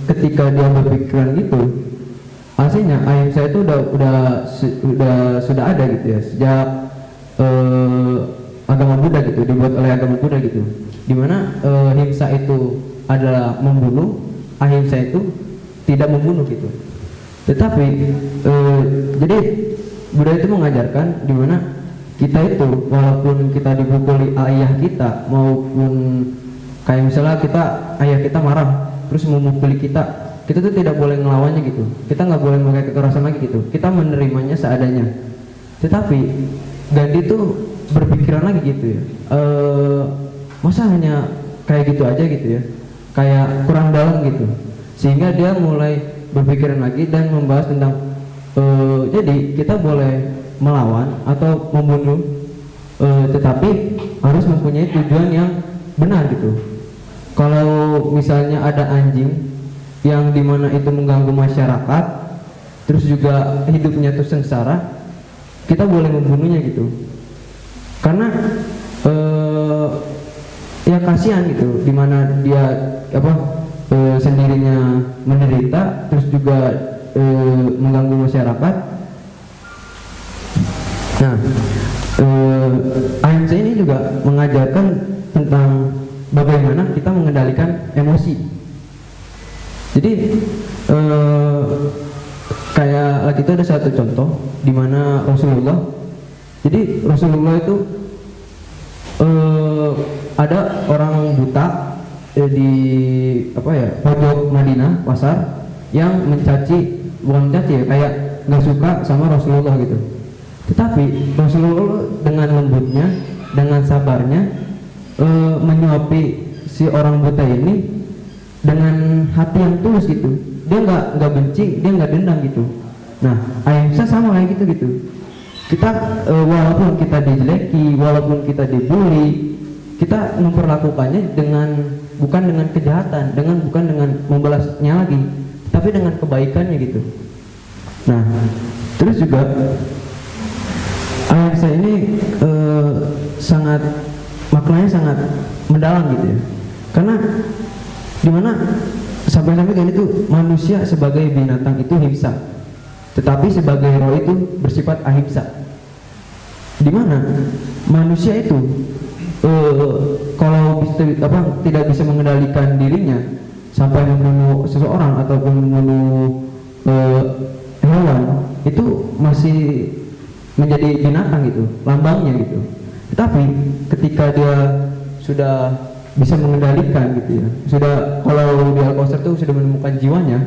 ketika dia berpikiran gitu, aslinya ahimsa itu sudah ada gitu ya sejak agama Buddha gitu, dibuat oleh agama Buddha gitu. Dimana himsa itu adalah membunuh, ahimsa itu tidak membunuh gitu. Tetapi jadi Buddha itu mengajarkan dimana kita itu walaupun kita dipukuli ayah kita, maupun kayak misalnya ayah kita marah terus memukuli kita tuh tidak boleh ngelawannya gitu, kita nggak boleh pakai kekerasan lagi gitu, kita menerimanya seadanya. Tetapi Gandhi tuh berpikiran lagi gitu ya, masa hanya kayak gitu aja gitu ya, kayak kurang dalam gitu, sehingga dia mulai berpikiran lagi dan membahas tentang jadi kita boleh melawan atau membunuh, tetapi harus mempunyai tujuan yang benar gitu. Kalau misalnya ada anjing yang dimana itu mengganggu masyarakat, terus juga hidupnya tuh sengsara, kita boleh membunuhnya gitu, karena ya kasihan gitu, dimana dia sendirinya menderita, terus juga mengganggu masyarakat. Nah, ahimsa ini juga mengajarkan tentang bagaimana kita mengendalikan emosi. Jadi kayak lagi itu ada satu contoh di mana Rasulullah itu ada orang buta di pojok Madinah pasar yang bukan mencaci ya, kayak nggak suka sama Rasulullah gitu. Tetapi Rasulullah dengan lembutnya, dengan sabarnya menyuapi si orang buta ini dengan hati yang tulus gitu. Dia nggak benci, dia nggak dendam gitu. Nah, ahimsa sama kayak gitu. Kita walaupun kita dijeleki, walaupun kita dibully, kita memperlakukannya bukan dengan kejahatan, bukan dengan membalasnya lagi, tapi dengan kebaikannya gitu. Nah, terus juga ahimsa ini maknanya sangat mendalam gitu ya, karena dimana sampai-sampai kayak itu manusia sebagai binatang itu himsa, tetapi sebagai roh itu bersifat ahimsa. Dimana manusia itu kalau tidak bisa mengendalikan dirinya sampai membunuh seseorang ataupun membunuh hewan, itu masih menjadi binatang gitu, lambangnya gitu. Tetapi ketika dia sudah bisa mengendalikan gitu ya, kalau di Al-Kausar itu sudah menemukan jiwanya,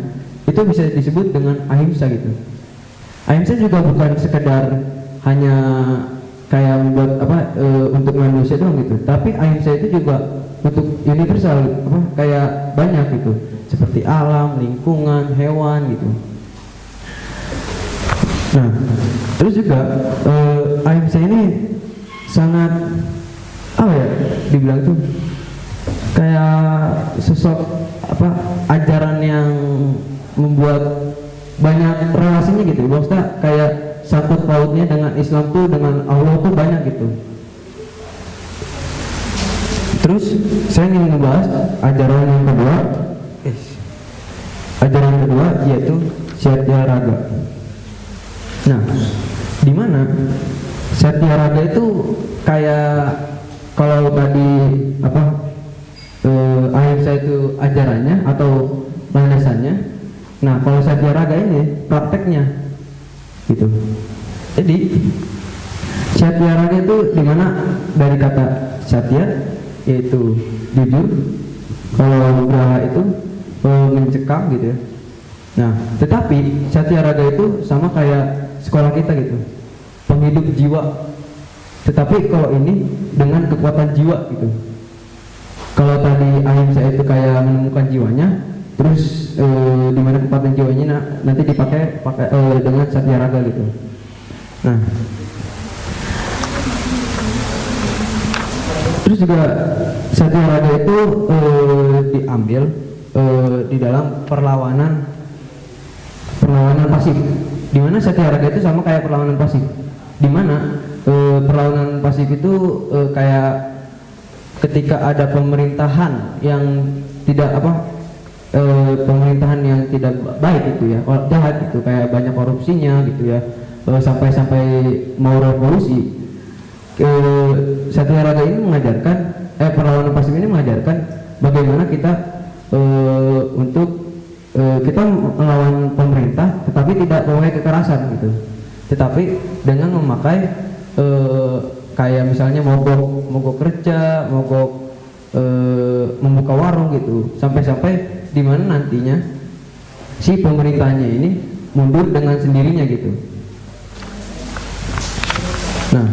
itu bisa disebut dengan ahimsa gitu. Ahimsa juga bukan sekedar hanya kayak membuat untuk manusia doang gitu, tapi ahimsa itu juga untuk universal, kayak banyak gitu, seperti alam, lingkungan, hewan gitu. Nah, terus juga ahimsa ini sangat dibilang tuh kayak sosok ajaran yang membuat banyak relasinya gitu, maksudnya kayak sangkut pautnya dengan Islam tuh, dengan Allah tuh banyak gitu. Terus saya ingin membahas ajaran yang kedua, yaitu Satya Raga. Nah, di mana Satya Raga itu kayak kalau tadi ahimsa itu ajarannya atau landasannya. Nah, kalau Satya Raga ini prakteknya gitu. Jadi Satya Raga itu dimana dari kata Satya yaitu jujur, kalau Graha itu mencekam gitu ya. Nah, tetapi Satya Raga itu sama kayak sekolah kita gitu, penghidup jiwa. Tetapi kalau ini dengan kekuatan jiwa gitu. Kalau tadi ahimsa itu kayak menemukan jiwanya, terus di mana kekuatan jiwanya nanti dipakai dengan Satya Raga gitu. Nah, terus juga Satya Raga itu diambil di dalam perlawanan pasif. Di mana Satya Raga itu sama kayak perlawanan pasif. Di mana perlawanan pasif itu kayak ketika ada pemerintahan yang tidak pemerintahan yang tidak baik gitu ya, jahat gitu, kayak banyak korupsinya gitu ya, sampai mau revolusi. Satya Raga ini mengajarkan perlawanan pasif ini mengajarkan bagaimana kita untuk kita melawan pemerintah tetapi tidak memakai kekerasan gitu, tetapi dengan memakai kayak misalnya mogok kerja, mogok membuka warung gitu, sampai di mana nantinya si pemerintahnya ini mundur dengan sendirinya gitu. Nah,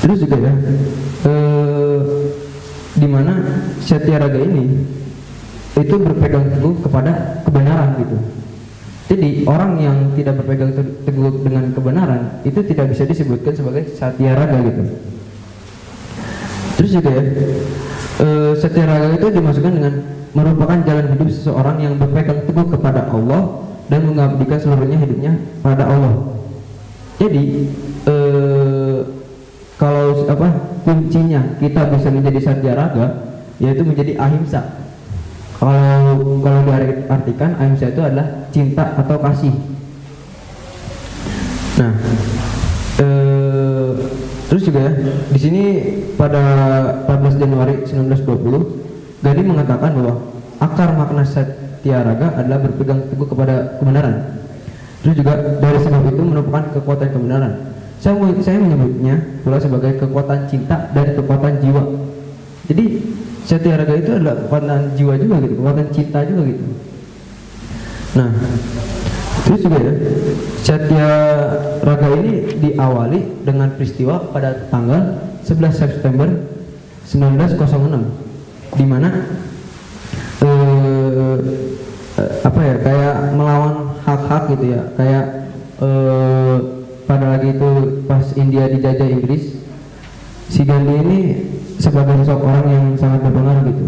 terus juga ya di mana Satya Raga ini itu berpegang teguh kepada kebenaran gitu. Jadi orang yang tidak berpegang teguh dengan kebenaran itu tidak bisa disebutkan sebagai Satya Raga gitu. Terus juga ya Satya Raga itu dimasukkan dengan merupakan jalan hidup seseorang yang berpegang teguh kepada Allah dan mengabdikan seluruhnya hidupnya pada Allah. Jadi kalau kuncinya kita bisa menjadi Satya Raga yaitu menjadi ahimsa. Kalau diartikan ahimsa itu adalah cinta atau kasih. Nah, terus juga ya, di sini pada 14 Januari 1920 Gandhi mengatakan bahwa akar makna Satya Raga adalah berpegang teguh kepada kebenaran. Terus juga dari sebab itu merupakan kekuatan kebenaran. Saya menyebutnya pula sebagai kekuatan cinta dan kekuatan jiwa. Jadi Satya Raga itu adalah kekuatan jiwa juga gitu, kekuatan cinta juga gitu. Nah, terus juga ya, Satya Raga ini diawali dengan peristiwa pada tanggal 11 September 1906, di mana kayak melawan hak-hak gitu ya, kayak pada lagi itu pas India dijajah Inggris, si Gandhi ini sebagai sosok orang yang sangat berpengaruh gitu.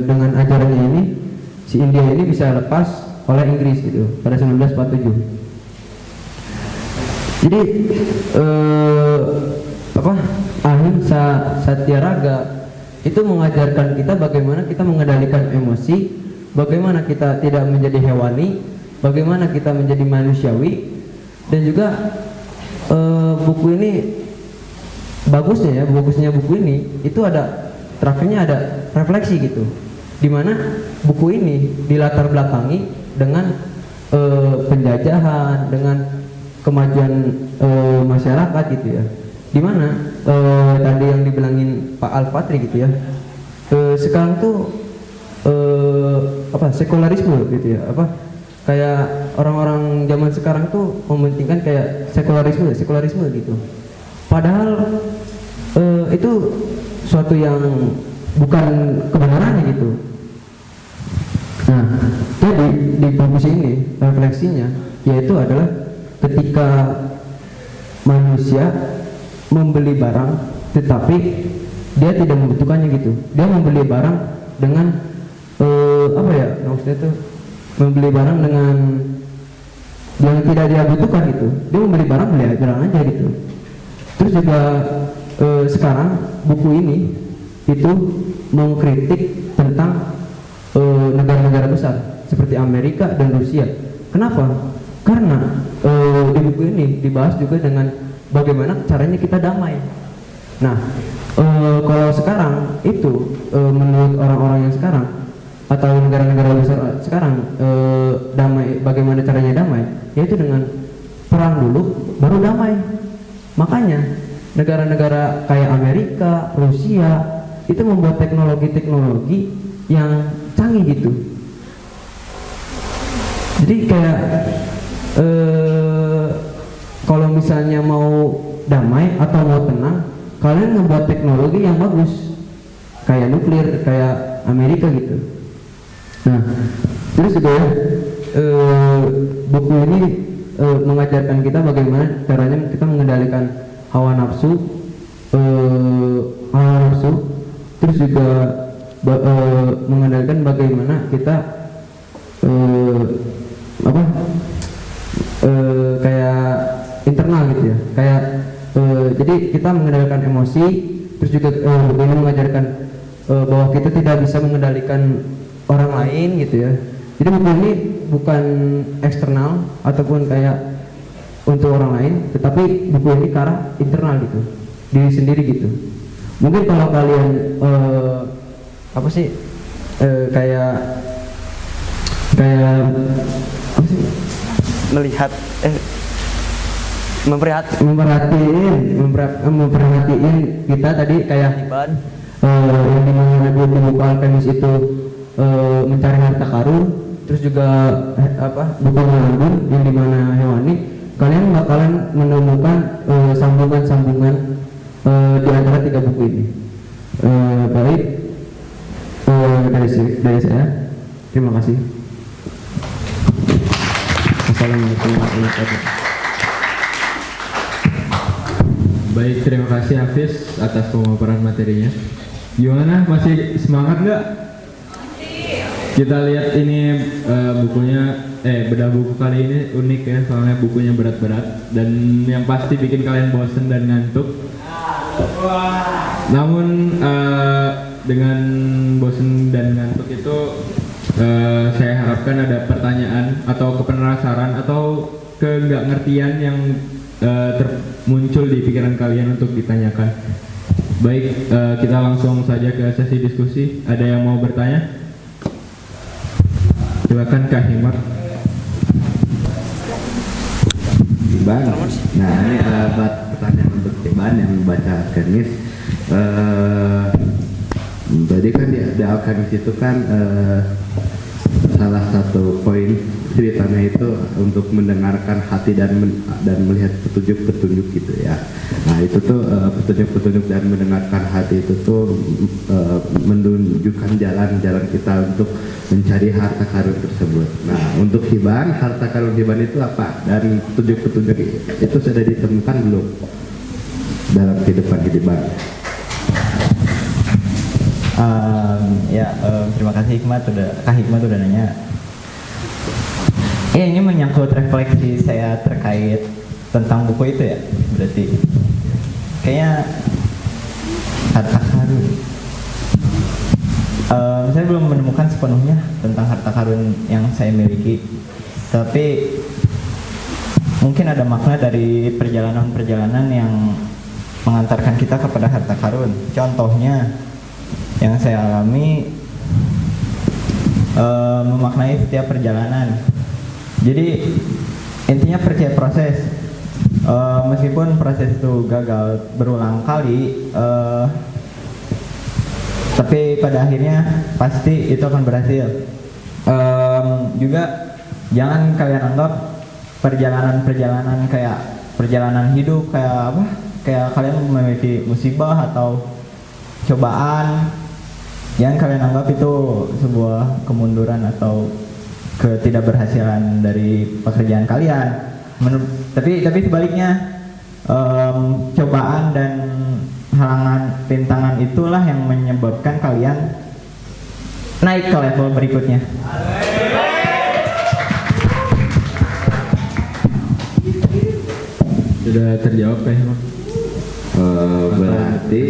Dengan ajarannya ini si India ini bisa lepas oleh Inggris gitu pada 1947. Jadi ahimsa Satya Raga itu mengajarkan kita bagaimana kita mengendalikan emosi, bagaimana kita tidak menjadi hewani, bagaimana kita menjadi manusiawi. Dan juga buku ini bagusnya buku ini itu ada terakhirnya ada refleksi gitu, dimana buku ini dilatar belakangi dengan penjajahan, dengan kemajuan masyarakat gitu ya, dimana tadi yang dibilangin Pak Al-Fatri gitu ya, sekarang tuh sekularisme gitu ya, kayak orang-orang zaman sekarang tuh mementingkan kayak sekularisme gitu. Padahal itu suatu yang bukan kebenarannya gitu. Nah, jadi di buku ini refleksinya yaitu adalah ketika manusia membeli barang tetapi dia tidak membutuhkannya gitu. Dia membeli barang dengan apa ya maksudnya tuh, membeli barang dengan yang tidak dia butuhkan gitu. Dia membeli barang aja gitu. Terus juga sekarang buku ini itu mengkritik tentang negara-negara besar seperti Amerika dan Rusia. Kenapa? Karena di buku ini dibahas juga dengan bagaimana caranya kita damai. Nah, kalau sekarang itu menurut orang-orang yang sekarang atau negara-negara besar sekarang damai, bagaimana caranya damai? Yaitu dengan perang dulu baru damai. Makanya negara-negara kayak Amerika, Rusia itu membuat teknologi-teknologi yang canggih gitu. Jadi kayak kalau misalnya mau damai atau mau tenang, kalian membuat teknologi yang bagus kayak nuklir, kayak Amerika gitu. Nah, terus juga ya, buku ini mengajarkan kita bagaimana caranya kita mengendalikan hawa nafsu, terus juga mengendalikan bagaimana kita kayak internal gitu ya, kayak jadi kita mengendalikan emosi, terus juga ini mengajarkan bahwa kita tidak bisa mengendalikan orang lain gitu ya. Jadi buku ini bukan eksternal ataupun kayak untuk orang lain, tetapi buku ini ke arah internal gitu, diri sendiri gitu. Mungkin kalau kalian apa sih kayak apa sih, melihat memperhatiin kita tadi kayak yang dimana dia buku alkemis itu mencari harta karun, terus juga buku mengandung yang dimana hewani, kalian bakalan menemukan sambungan-sambungan di antara 3 buku ini. Baik, dari saya terima kasih. Assalamualaikum warahmatullahi wabarakatuh. Baik, terima kasih Hafiz atas pemaparan materinya. Gimana, masih semangat nggak? Kita lihat ini bukunya, bedah buku kali ini unik ya, soalnya bukunya berat-berat dan yang pasti bikin kalian bosen dan ngantuk. Namun dengan bosen dan ngantuk itu saya harapkan ada pertanyaan atau kepenasaran atau nggak ngertian yang muncul di pikiran kalian untuk ditanyakan. Baik, kita langsung saja ke sesi diskusi. Ada yang mau bertanya? Silakan Kak Himar. Tiban. Nah, ini pertanyaan untuk Tiban yang membaca Alkemis. Jadi kan di Alkemis itu kan salah satu poin ceritanya itu untuk mendengarkan hati dan melihat petunjuk-petunjuk gitu ya. Nah itu tuh petunjuk-petunjuk dan mendengarkan hati itu tuh menunjukkan jalan-jalan kita untuk mencari harta karun tersebut. Nah untuk Hiban, harta karun Hiban itu apa? Dan petunjuk-petunjuk itu sudah ditemukan belum dalam kehidupan Hiban? Terima kasih Kak Hikmat udah nanya. Ya ini menyangkut refleksi saya terkait tentang buku itu ya. Berarti kayaknya harta karun. Saya belum menemukan sepenuhnya tentang harta karun yang saya miliki. Tapi mungkin ada makna dari perjalanan-perjalanan yang mengantarkan kita kepada harta karun. Contohnya yang saya alami memaknai setiap perjalanan. Jadi intinya percaya proses. Meskipun proses itu gagal berulang kali, tapi pada akhirnya pasti itu akan berhasil. Juga jangan kalian anggap perjalanan kayak perjalanan hidup kayak apa, kayak kalian memiliki musibah atau cobaan. Jangan kalian anggap itu sebuah kemunduran atau ketidakberhasilan dari pekerjaan kalian. Tapi sebaliknya, cobaan dan halangan, rintangan itulah yang menyebabkan kalian naik ke level berikutnya. Sudah terjawab ya, Bang? Berarti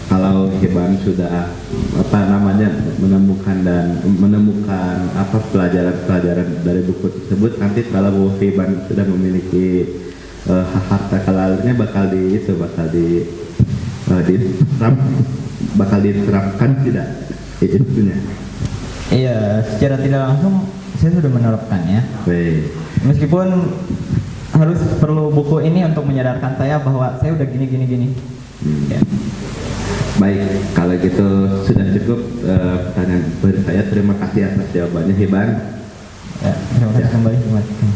kalau Hiban sudah menemukan apa pelajaran dari buku tersebut, nanti kalau Hiban sudah memiliki harta kalalunya bakal diterapkan tidak itunya? Iya, secara tidak langsung saya sudah menerapkannya. Baik. Meskipun harus perlu buku ini untuk menyadarkan saya bahwa saya udah gini. Ya. Baik, kalau gitu sudah cukup pertanyaan dari saya. Terima kasih atas jawabannya, Hiban. Ya, terima kasih kembali. Terima kasih.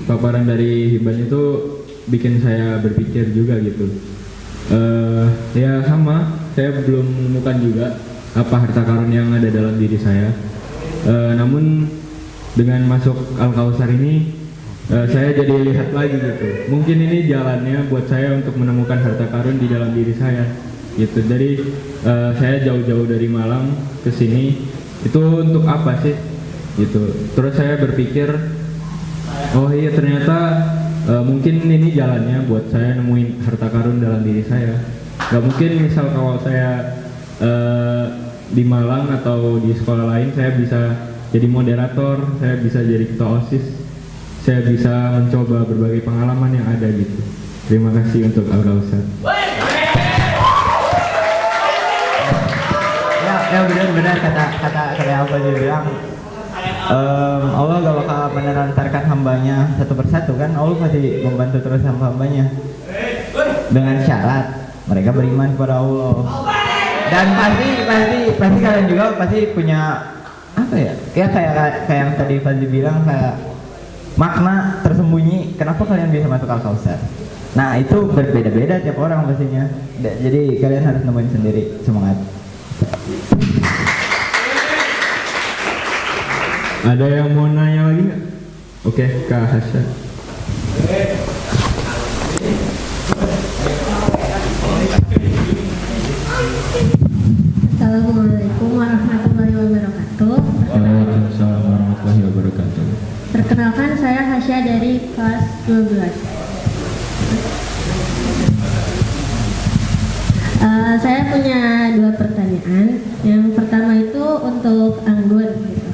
Paparan dari Hiban itu bikin saya berpikir juga gitu. Ya sama, saya belum menemukan juga apa harta karun yang ada dalam diri saya. Namun dengan masuk Al-Kausar ini saya jadi lihat lagi gitu. Mungkin ini jalannya buat saya untuk menemukan harta karun di dalam diri saya gitu. Jadi saya jauh-jauh dari Malang ke sini itu untuk apa sih gitu. Terus saya berpikir, oh iya ternyata mungkin ini jalannya buat saya nemuin harta karun dalam diri saya. Gak mungkin misal kalau saya di Malang atau di sekolah lain saya bisa jadi moderator, saya bisa jadi ketua OSIS, saya bisa mencoba berbagai pengalaman yang ada gitu. Terima kasih untuk Al-Kausar. Ya benar kata yang apa dia bilang. Allah gak bakal menelantarkan hambanya satu persatu kan. Allah pasti membantu terus hamba-hambanya dengan syarat mereka beriman kepada Allah. Dan pasti kalian juga pasti punya apa ya? Ya kayak yang tadi Fadli bilang, kayak makna tersembunyi kenapa kalian bisa masuk Al-Kausar. Nah itu berbeda-beda tiap orang pastinya. Jadi kalian harus nemuin sendiri. Semangat. Ada yang mau nanya lagi nggak? Oke, Kak Hasya. Assalamualaikum warahmatullahi wabarakatuh. Waalaikumsalam warahmatullahi wabarakatuh. Perkenalkan, saya Hasya dari kelas 12. Saya punya 2 pertanyaan. Yang pertama itu untuk Anggun gitu.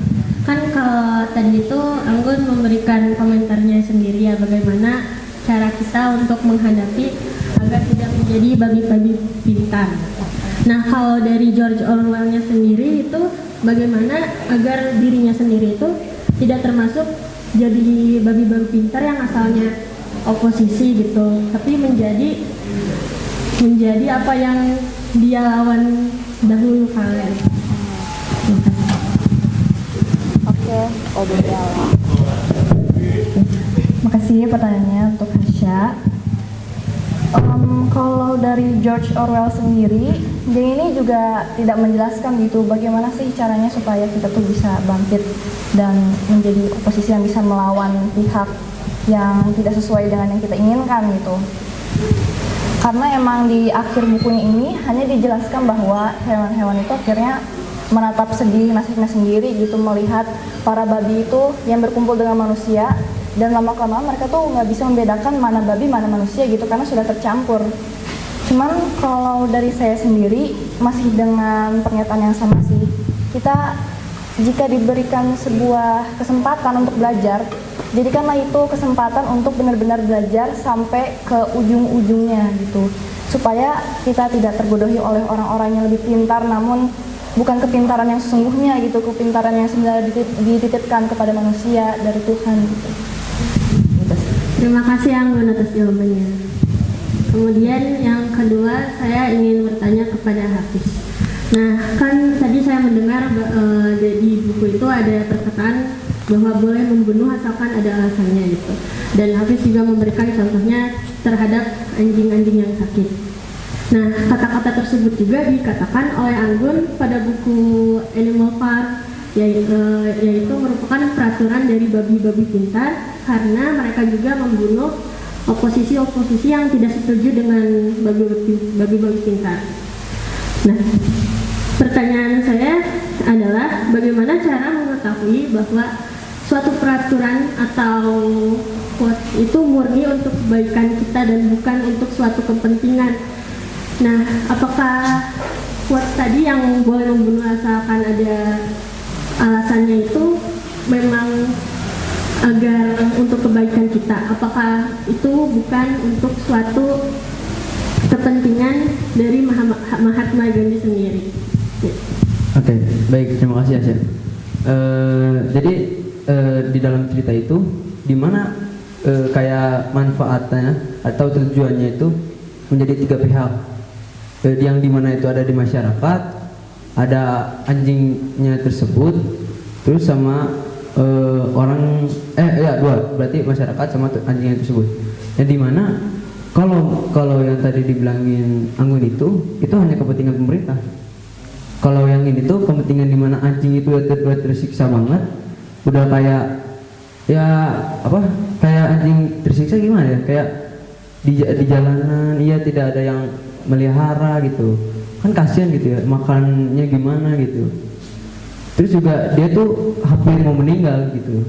Kan kalau tadi itu Anggun memberikan komentarnya sendiri ya, bagaimana cara kita untuk menghadapi agar tidak menjadi babi-babi pintar. Nah kalau dari George Orwell-nya sendiri itu bagaimana agar dirinya sendiri itu tidak termasuk jadi babi-babi pintar yang asalnya oposisi gitu, tapi menjadi apa yang dia lawan dahulu kalian. Oke, makasih pertanyaannya untuk Hasya. Kalau dari George Orwell sendiri, dia ini juga tidak menjelaskan gitu bagaimana sih caranya supaya kita tuh bisa bangkit dan menjadi oposisi yang bisa melawan pihak yang tidak sesuai dengan yang kita inginkan gitu. Karena emang di akhir bukunya ini hanya dijelaskan bahwa hewan-hewan itu akhirnya menatap sedih nasibnya sendiri gitu, melihat para babi itu yang berkumpul dengan manusia, dan lama-kelamaan mereka tuh nggak bisa membedakan mana babi mana manusia gitu karena sudah tercampur. Cuman kalau dari saya sendiri masih dengan pernyataan yang sama sih, kita jika diberikan sebuah kesempatan untuk belajar, jadikanlah itu kesempatan untuk benar-benar belajar sampai ke ujung-ujungnya gitu, supaya kita tidak terbodohi oleh orang-orang yang lebih pintar namun bukan kepintaran yang sesungguhnya gitu, kepintaran yang sebenarnya dititipkan kepada manusia dari Tuhan gitu. Terima kasih Anggun atas jawabannya. Kemudian yang kedua saya ingin bertanya kepada Hafiz. Nah, kan tadi saya mendengar di buku itu ada perkataan bahwa boleh membunuh asalkan ada alasannya gitu. Dan Hafiz juga memberikan contohnya terhadap anjing-anjing yang sakit. Nah, kata-kata tersebut juga dikatakan oleh Anggun pada buku Animal Farm, yaitu merupakan peraturan dari babi-babi pintar karena mereka juga membunuh oposisi-oposisi yang tidak setuju dengan babi-babi pintar. Nah, pertanyaan saya adalah bagaimana cara mengetahui bahwa suatu peraturan atau quote itu murni untuk kebaikan kita dan bukan untuk suatu kepentingan. Nah, apakah quote tadi yang boleh membunuh asalkan ada alasannya itu memang agar untuk kebaikan kita? Apakah itu bukan untuk suatu kepentingan dari Mahatma Gandhi sendiri? Oke, baik, terima kasih Asya. Jadi di dalam cerita itu, di mana kayak manfaatnya atau tujuannya itu menjadi tiga pihak, yang dimana itu ada di masyarakat, ada anjingnya tersebut, terus sama dua, berarti masyarakat sama anjingnya tersebut. Yang dimana kalau yang tadi dibilangin Anggun itu hanya kepentingan pemerintah. Kalau yang ini tuh kepentingan dimana anjing itu udah tersiksa banget, udah kayak kayak anjing tersiksa gimana ya, kayak di jalanan iya tidak ada yang melihara gitu, kan kasihan gitu ya, makannya gimana gitu. Terus juga dia tuh hampir mau meninggal gitu.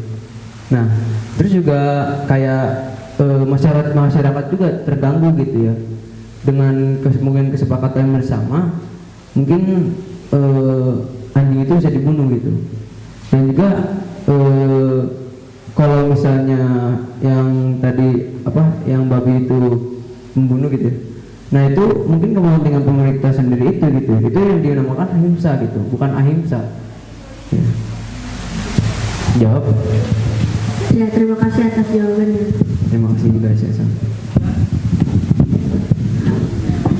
Nah, terus juga kayak masyarakat juga terganggu gitu ya, dengan mungkin kesepakatan bersama, mungkin anjing itu bisa dibunuh gitu. Dan juga kalau misalnya yang tadi yang babi itu membunuh gitu, nah itu mungkin kepentingan pemerintah sendiri itu gitu, itu yang dinamakan ahimsa gitu, bukan ahimsa ya. Jawab. Ya, terima kasih atas jawabannya. Terima kasih juga Syesa.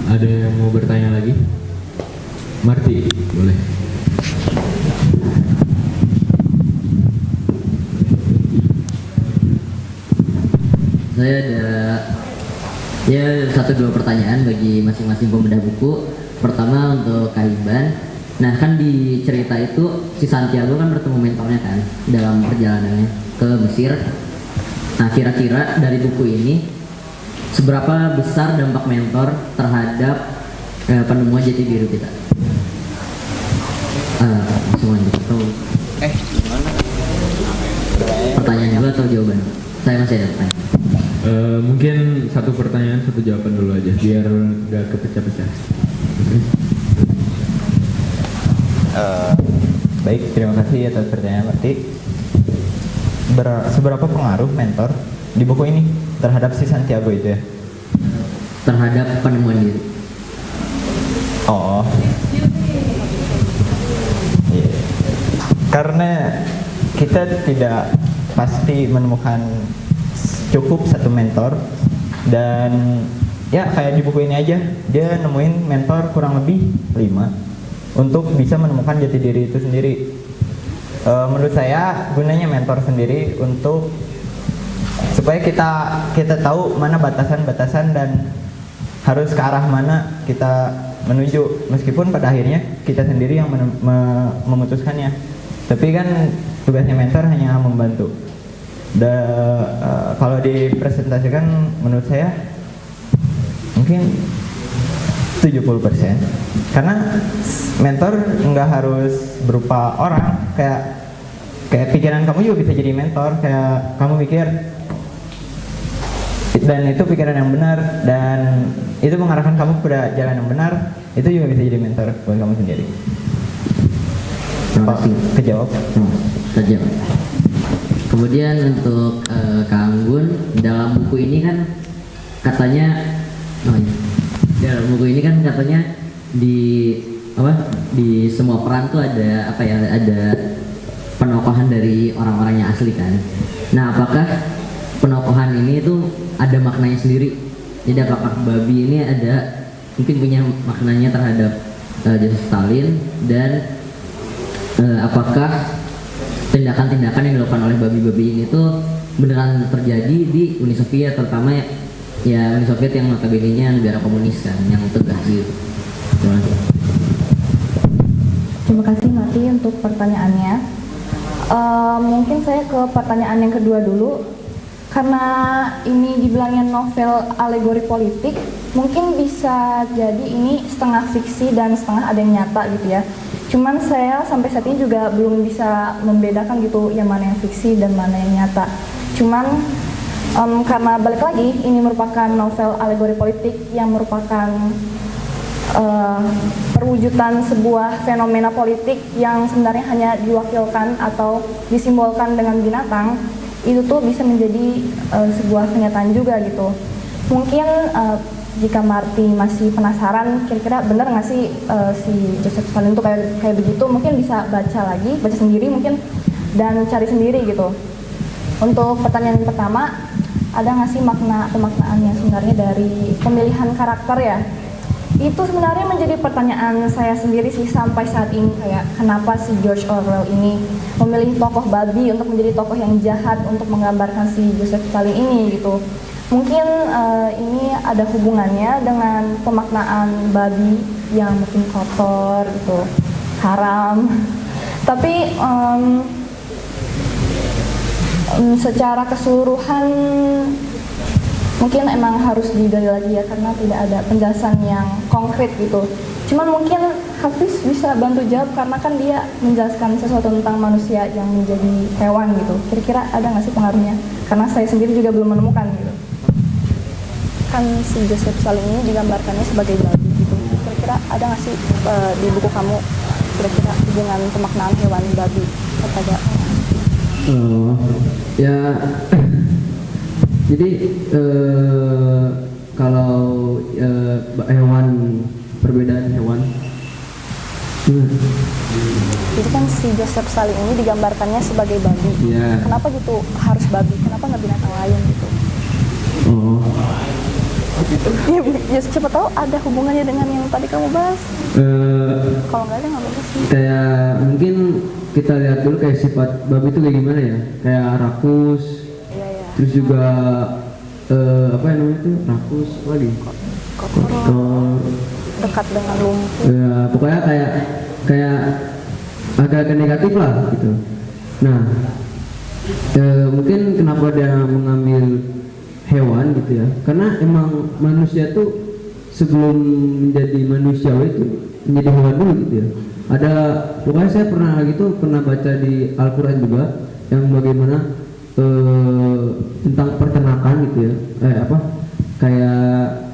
Ada yang mau bertanya lagi? Marti, boleh. Saya ada 1-2 pertanyaan bagi masing-masing pembedah buku. Pertama untuk Kak Iban. Nah, kan di cerita itu si Santiago kan bertemu mentornya kan dalam perjalanannya ke Mesir. Nah, kira-kira dari buku ini seberapa besar dampak mentor terhadap penemuan jati diri kita? Langsung lanjut atau pertanyaannya dulu atau jawaban? Saya masih ada pertanyaan. Mungkin satu pertanyaan satu jawaban dulu aja biar nggak kepecah-pecah. Baik, terima kasih atas pertanyaan Marti. Seberapa pengaruh mentor di buku ini terhadap si Santiago itu ya? Terhadap penemuan diri. Oh, yeah. Karena kita tidak pasti menemukan cukup satu mentor, dan ya kayak di buku ini aja dia nemuin mentor kurang lebih 5 untuk bisa menemukan jati diri itu sendiri. Menurut saya gunanya mentor sendiri untuk supaya kita tahu mana batasan-batasan dan harus ke arah mana kita menuju, meskipun pada akhirnya kita sendiri yang memutuskannya. Tapi kan tugasnya mentor hanya membantu. Kalau dipresentasikan menurut saya mungkin 70%, karena mentor nggak harus berupa orang, kayak pikiran kamu juga bisa jadi mentor. Kayak kamu mikir dan itu pikiran yang benar dan itu mengarahkan kamu pada jalan yang benar, itu juga bisa jadi mentor buat kamu sendiri. Terima kasih. Kejawab? Kejawab. Kemudian untuk Kak Anggun, dalam buku ini kan katanya dalam buku ini kan katanya di semua peran tuh ada ada penokohan dari orang-orang yang asli kan. Nah, apakah penokohan ini tuh ada maknanya sendiri Jadi apakah babi ini ada mungkin punya maknanya terhadap Joseph Stalin, dan apakah tindakan-tindakan yang dilakukan oleh babi-babi ini tuh beneran terjadi di Uni Soviet, terutama ya Uni Soviet yang notabene-nya negara komunis kan, yang tegas gitu. Terima kasih. Terima kasih Mati untuk pertanyaannya. Mungkin saya ke pertanyaan yang kedua dulu. Karena ini dibilangin novel alegori politik, mungkin bisa jadi ini setengah fiksi dan setengah ada yang nyata gitu ya. Cuman saya sampai saat ini juga belum bisa membedakan gitu yang mana yang fiksi dan mana yang nyata. Cuman karena balik lagi ini merupakan novel alegori politik yang merupakan perwujudan sebuah fenomena politik yang sebenarnya hanya diwakilkan atau disimbolkan dengan binatang, itu tuh bisa menjadi sebuah kenyataan juga gitu. Mungkin jika Marty masih penasaran kira-kira benar nggak sih si Joseph Stalin itu kayak begitu, mungkin bisa baca lagi, baca sendiri mungkin dan cari sendiri gitu. Untuk pertanyaan yang pertama, ada nggak sih makna pemaknaannya sebenarnya dari pemilihan karakter ya? Itu sebenarnya menjadi pertanyaan saya sendiri sih sampai saat ini, kayak kenapa si George Orwell ini memilih tokoh babi untuk menjadi tokoh yang jahat untuk menggambarkan si Joseph Stalin ini gitu. Mungkin ini ada hubungannya dengan pemaknaan babi yang mungkin kotor gitu, haram. Tapi secara keseluruhan mungkin emang harus digali lagi ya, karena tidak ada penjelasan yang konkret gitu. Cuman mungkin Hafiz bisa bantu jawab karena kan dia menjelaskan sesuatu tentang manusia yang menjadi hewan gitu. Kira-kira ada nggak sih pengaruhnya? Karena saya sendiri juga belum menemukan gitu. Kan si Joseph Stalin ini digambarkannya sebagai babi gitu. Kira-kira ada nggak sih di buku kamu kira-kira hubungan pemaknaan hewan babi kepada ya jadi kalau hewan, perbedaan hewan. Jadi kan si Joseph Stalin ini digambarkannya sebagai babi. Yeah. Kenapa gitu harus babi? Kenapa nggak binatang lain gitu? Oh. Ya siapa tahu ada hubungannya dengan yang tadi kamu bahas. Kalau nggak ada nggak apa-apa sih. Kayak mungkin kita lihat dulu kayak sifat babi itu kayak gimana ya? Kayak rakus. Terus juga apa yang namanya itu? Rakus lagi. Kotor. Dekat dengan lumpur. Ya, pokoknya kayak agak negatif lah gitu. Nah, mungkin kenapa dia mengambil hewan gitu ya? Karena emang manusia tuh sebelum menjadi manusiawi itu menjadi hewan dulu gitu ya. Ada, pokoknya saya pernah baca di Al-Quran juga yang bagaimana tentang peternakan gitu ya. Kayak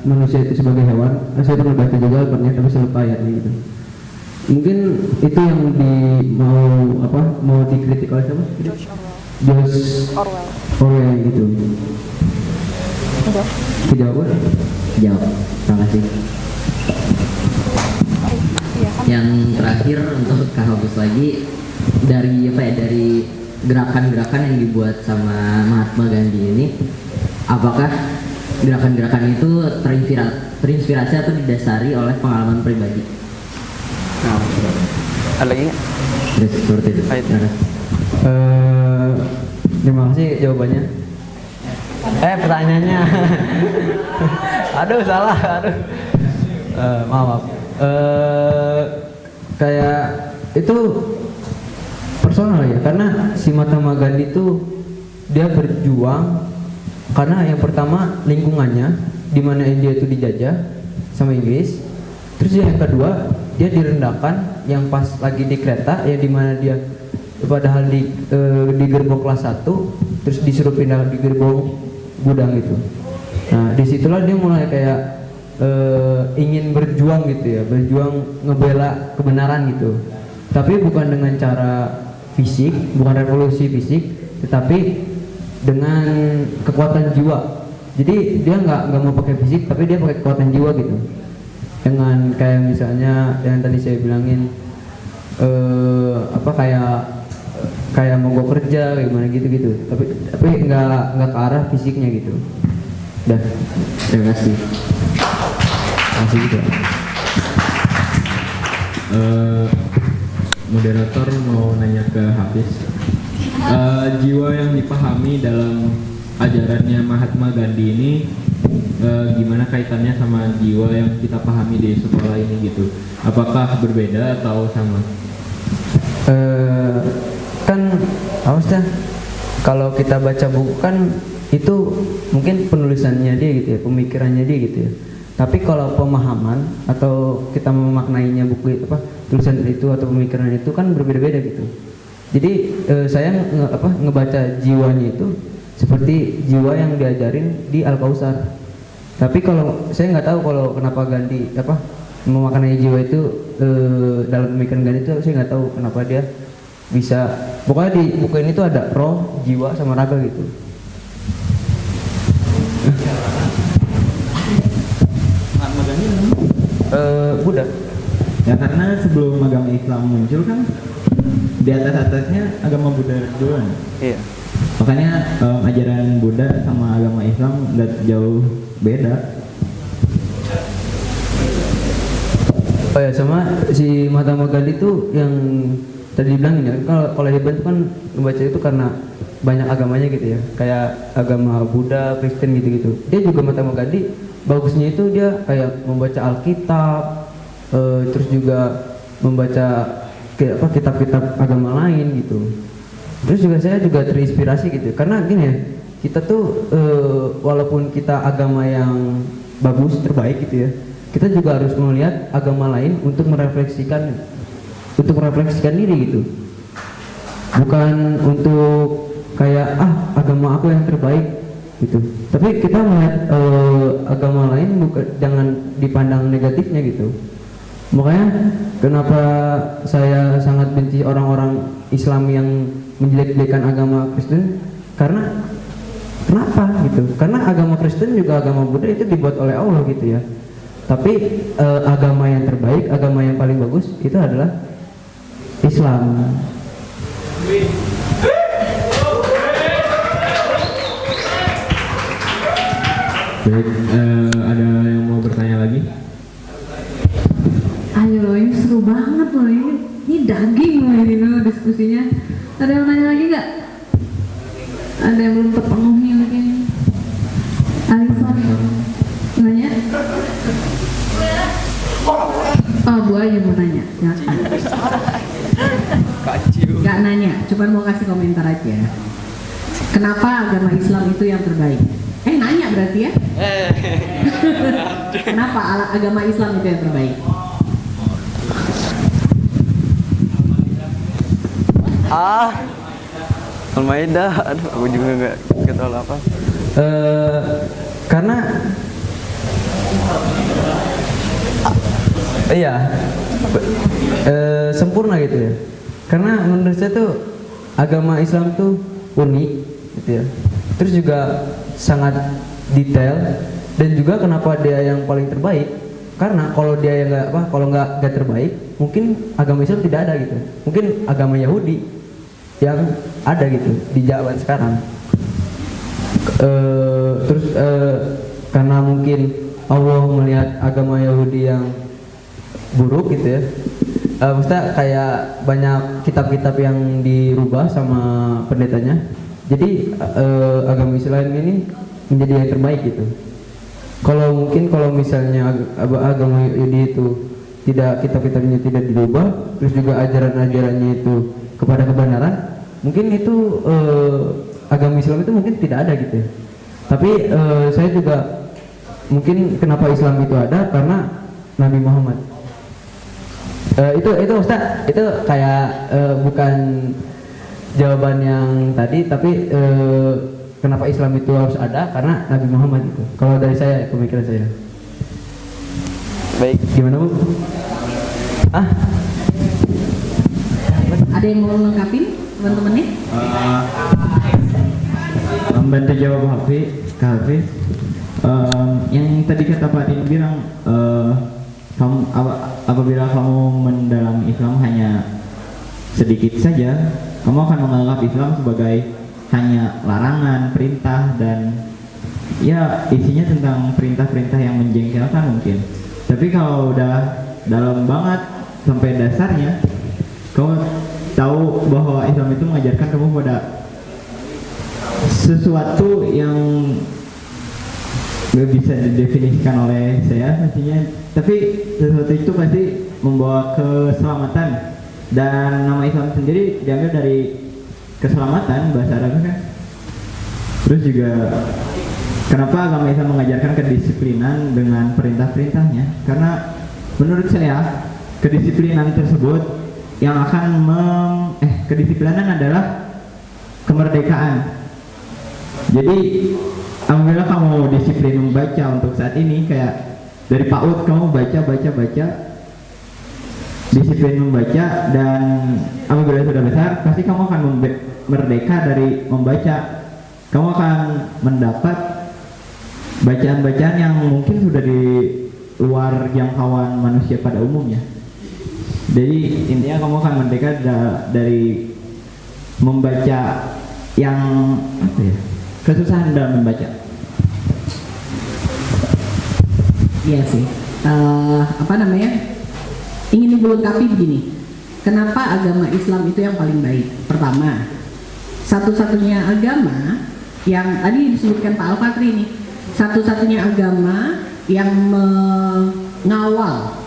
manusia itu sebagai hewan. Saya pernah baca juga Al-Qurannya tapi saya lupa ayatnya gitu. Mungkin itu yang mau dikritik oleh siapa? George Orwell gitu. Udah. Kejawab? Jawab. Terima kasih. Yang terakhir untuk Kak Hafiz lagi, dari dari gerakan-gerakan yang dibuat sama Mahatma Gandhi ini, apakah gerakan-gerakan itu terinspirasi atau didasari oleh pengalaman pribadi? Ada lagi nggak? Seperti itu. Terima kasih jawabannya. Pertanyaannya. Aduh salah. Aduh. Maaf. Kayak itu personal ya, karena si Mahatma Gandhi itu dia berjuang karena yang pertama lingkungannya di mana India itu dijajah sama Inggris. Terus yang kedua dia direndahkan yang pas lagi di kereta ya, di mana dia padahal di gerbong kelas 1 terus disuruh pindah di gerbong gudang itu. Nah disitulah dia mulai kayak ingin berjuang gitu ya, berjuang ngebela kebenaran gitu, tapi bukan dengan cara fisik, bukan revolusi fisik, tetapi dengan kekuatan jiwa. Jadi dia nggak mau pakai fisik, tapi dia pakai kekuatan jiwa gitu. Dengan kayak misalnya yang tadi saya bilangin kayak mogok kerja kayak gimana gitu, tapi nggak ke arah fisiknya gitu. Dan Terima kasih. masih juga. Moderator mau nanya ke Hafiz. Jiwa yang dipahami dalam ajarannya Mahatma Gandhi ini gimana kaitannya sama jiwa yang kita pahami di sekolah ini gitu? Apakah berbeda atau sama? Kan harusnya kalau kita baca buku kan itu mungkin penulisannya dia gitu ya, pemikirannya dia gitu ya. Tapi kalau pemahaman atau kita memaknainya buku tulisan itu atau pemikiran itu kan berbeda-beda gitu. Jadi saya ngebaca jiwanya itu seperti jiwa yang diajarin di Al-Kausar. Tapi kalau saya nggak tahu kalau kenapa Gandhi memaknai jiwa itu dalam pemikiran Gandhi itu saya nggak tahu kenapa dia bisa. Pokoknya di buku ini tuh ada roh, jiwa sama raga gitu. Mahatma Gandhi Buddha. ya karena sebelum agama Islam muncul kan di atasnya agama Buddha duluan. Iya. Makanya ajaran Buddha sama agama Islam nggak jauh beda. Oh ya, sama si Mahatma Gandhi tuh yang tadi dibilangin ya, kalau hebat itu kan membaca itu karena banyak agamanya gitu ya, kayak agama Buddha, Kristen gitu-gitu. Dia juga Mahatma Gandhi bagusnya itu dia kayak membaca Alkitab, terus juga membaca kitab-kitab agama lain gitu. Terus juga saya juga terinspirasi gitu, karena gini ya, kita tuh walaupun kita agama yang bagus terbaik gitu ya, kita juga harus melihat agama lain untuk merefleksikan diri gitu, bukan untuk kayak agama aku yang terbaik gitu. Tapi kita melihat agama lain jangan dipandang negatifnya gitu. Makanya kenapa saya sangat benci orang-orang Islam yang menjelek-jelekan agama Kristen, karena kenapa gitu? Karena agama Kristen juga agama Buddha itu dibuat oleh Allah gitu ya. Tapi agama yang terbaik, agama yang paling bagus itu adalah Islam. Baik, ada yang mau bertanya lagi? Ayo loh, ini seru banget loh, ini daging loh ini loh diskusinya. Ada yang nanya lagi nggak? Ada yang belum terpenuhi mungkin? Alison nanya? Oh, Bu Ayu mau nanya, silakan. Nggak nanya, cuma mau kasih komentar aja. Kenapa agama Islam itu yang terbaik? Nanya berarti ya? Kenapa agama Islam itu yang terbaik? Al-Maidah, aduh aku juga nggak tahu apa. Karena sempurna gitu ya. Karena menurut saya tuh agama Islam tuh unik gitu ya. Terus juga sangat detail, dan juga kenapa dia yang paling terbaik? Karena kalau dia yang nggak terbaik, mungkin agama Islam tidak ada gitu. Mungkin agama Yahudi yang ada gitu di zaman sekarang. Karena mungkin Allah melihat agama Yahudi yang buruk gitu ya. Maksudnya kayak banyak kitab-kitab yang dirubah sama pendetanya. Jadi agama Islam ini menjadi yang terbaik gitu. Kalau misalnya agama Yahudi itu kitab-kitabnya tidak dirubah, terus juga ajaran-ajarannya itu kepada kebenaran, mungkin itu agama Islam itu mungkin tidak ada gitu. Tapi saya juga mungkin kenapa Islam itu ada karena Nabi Muhammad. Itu Ustaz, itu kayak bukan jawaban yang tadi, tapi kenapa Islam itu harus ada karena Nabi Muhammad itu. Kalau dari saya, pemikiran saya. Baik, gimana Bu? Ada yang mau lengkapin teman-temannya? Membantu jawab Hafiz. Yang tadi kata Pak Din bilang, apabila kamu mendalami Islam hanya sedikit saja, kamu akan menganggap Islam sebagai hanya larangan, perintah, dan ya isinya tentang perintah-perintah yang menjengkelkan mungkin. Tapi kalau udah dalam banget sampai dasarnya, kamu tahu bahwa Islam itu mengajarkan kamu pada sesuatu yang nggak bisa didefinisikan oleh saya pastinya, tapi sesuatu itu pasti membawa keselamatan, dan nama Islam sendiri diambil dari keselamatan, bahasa Arabnya kan. Terus juga kenapa agama Islam mengajarkan kedisiplinan dengan perintah-perintahnya, karena menurut saya kedisiplinan tersebut yang akan kedisiplinan adalah kemerdekaan. Jadi alhamdulillah kamu disiplin membaca untuk saat ini, kayak dari PAUD kamu baca, disiplin membaca, dan apabila sudah besar pasti kamu akan merdeka dari membaca. Kamu akan mendapat bacaan-bacaan yang mungkin sudah di luar jangkauan manusia pada umumnya. Jadi intinya kamu akan merdeka dari membaca yang kesusahan dalam membaca. Iya sih. Ingin ibu lengkapi begini. Kenapa agama Islam itu yang paling baik? Pertama, satu-satunya agama yang tadi disebutkan Pak Al-Fatri ini, satu-satunya agama yang mengawal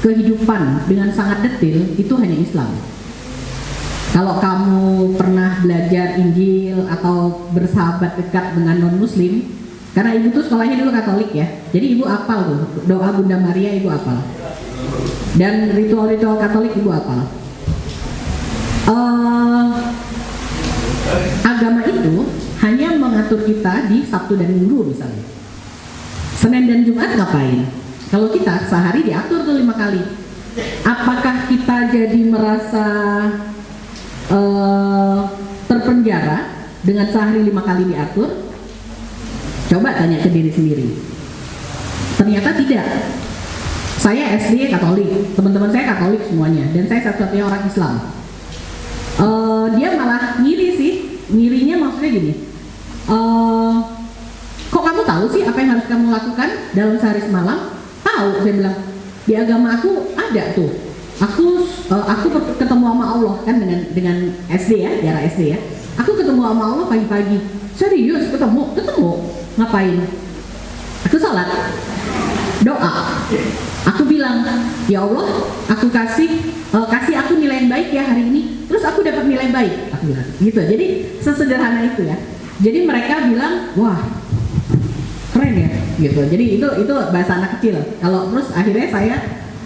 kehidupan dengan sangat detail itu hanya Islam. Kalau kamu pernah belajar Injil atau bersahabat dekat dengan non-Muslim, karena ibu tuh sekolahnya dulu Katolik ya, jadi ibu hafal tuh doa Bunda Maria, ibu hafal, dan ritual-ritual Katolik ibu hafal. Agama itu hanya mengatur kita di Sabtu dan Minggu misalnya. Senin dan Jumat ngapain? Kalau kita sehari diatur tuh 5 kali. Apakah kita jadi merasa terpenjara dengan sehari 5 kali diatur? Coba tanya ke diri sendiri. Ternyata tidak. Saya SD Katolik, teman-teman saya Katolik semuanya, dan saya satu-satunya orang Islam. Dia malah ngiri sih, ngirinya maksudnya gini. Kok kamu tahu sih apa yang harus kamu lakukan dalam sehari semalam? Tahu, saya bilang. Di agama aku ada tuh. Aku ketemu sama Allah kan dengan SD ya, daerah SD ya. Aku ketemu sama Allah pagi-pagi. Serius ketemu. Ngapain? Aku salat, doa. Aku bilang, ya Allah, aku kasih aku nilai yang baik ya hari ini. Terus aku dapat nilai baik. Aku bilang gitu. Jadi sesederhana itu ya. Jadi mereka bilang, wah, keren ya, gitu. Jadi itu bahasa anak kecil. Kalau terus akhirnya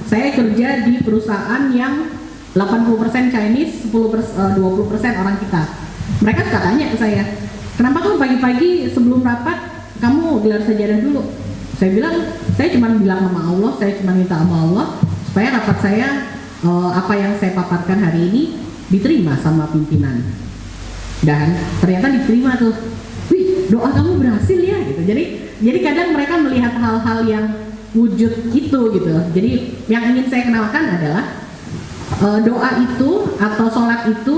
saya kerja di perusahaan yang 80% Chinese, 20% orang kita. Mereka suka tanya ke saya, kenapa kamu pagi-pagi sebelum rapat kamu gelar sajadah dulu? Saya bilang, saya cuma bilang sama Allah, saya cuma minta sama Allah supaya rapat saya apa yang saya paparkan hari ini diterima sama pimpinan. Dan ternyata diterima tuh. Wih, doa kamu berhasil ya gitu. Jadi kadang mereka melihat hal-hal yang wujud itu gitu. Jadi yang ingin saya kenalkan adalah doa itu atau sholat itu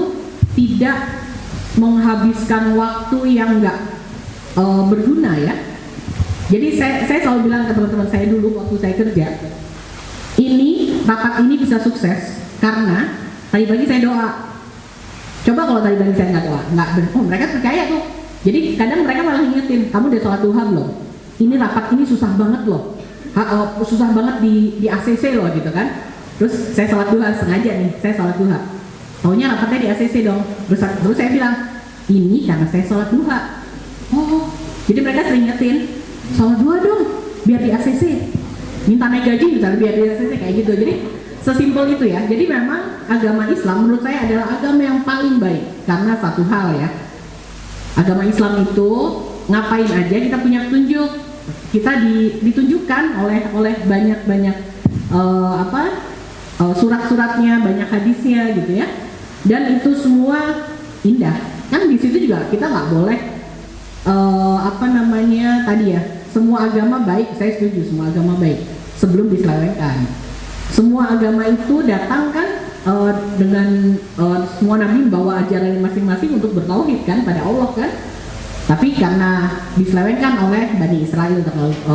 tidak menghabiskan waktu yang enggak berguna ya. Jadi saya selalu bilang ke teman-teman saya dulu waktu saya kerja, rapat ini bisa sukses karena tadi pagi saya doa. Coba kalau tadi pagi saya nggak doa, mereka percaya tuh. Jadi kadang mereka malah ingetin, kamu udah sholat duha belum? Ini rapat ini susah banget loh, susah banget di ACC loh gitu kan. Terus saya sholat duha, sengaja nih saya sholat duha, taunya rapatnya di ACC dong. Terus saya bilang, ini karena saya sholat duha. Oh, jadi mereka sering ingetin, sholat duha dong biar di ACC, minta naik gaji misalnya biar di ACC kayak gitu. Jadi sesimpel itu ya. Jadi memang agama Islam menurut saya adalah agama yang paling baik karena satu hal ya, agama Islam itu ngapain aja kita punya petunjuk, kita ditunjukkan oleh banyak surat-suratnya, banyak hadisnya gitu ya, dan itu semua indah kan. Di situ juga kita nggak boleh tadi ya, semua agama baik, saya setuju semua agama baik sebelum diselewengkan. Semua agama itu datang kan dengan semua nabi membawa ajaran masing-masing untuk bertauhid kan pada Allah kan. Tapi karena diselewengkan oleh Bani Israel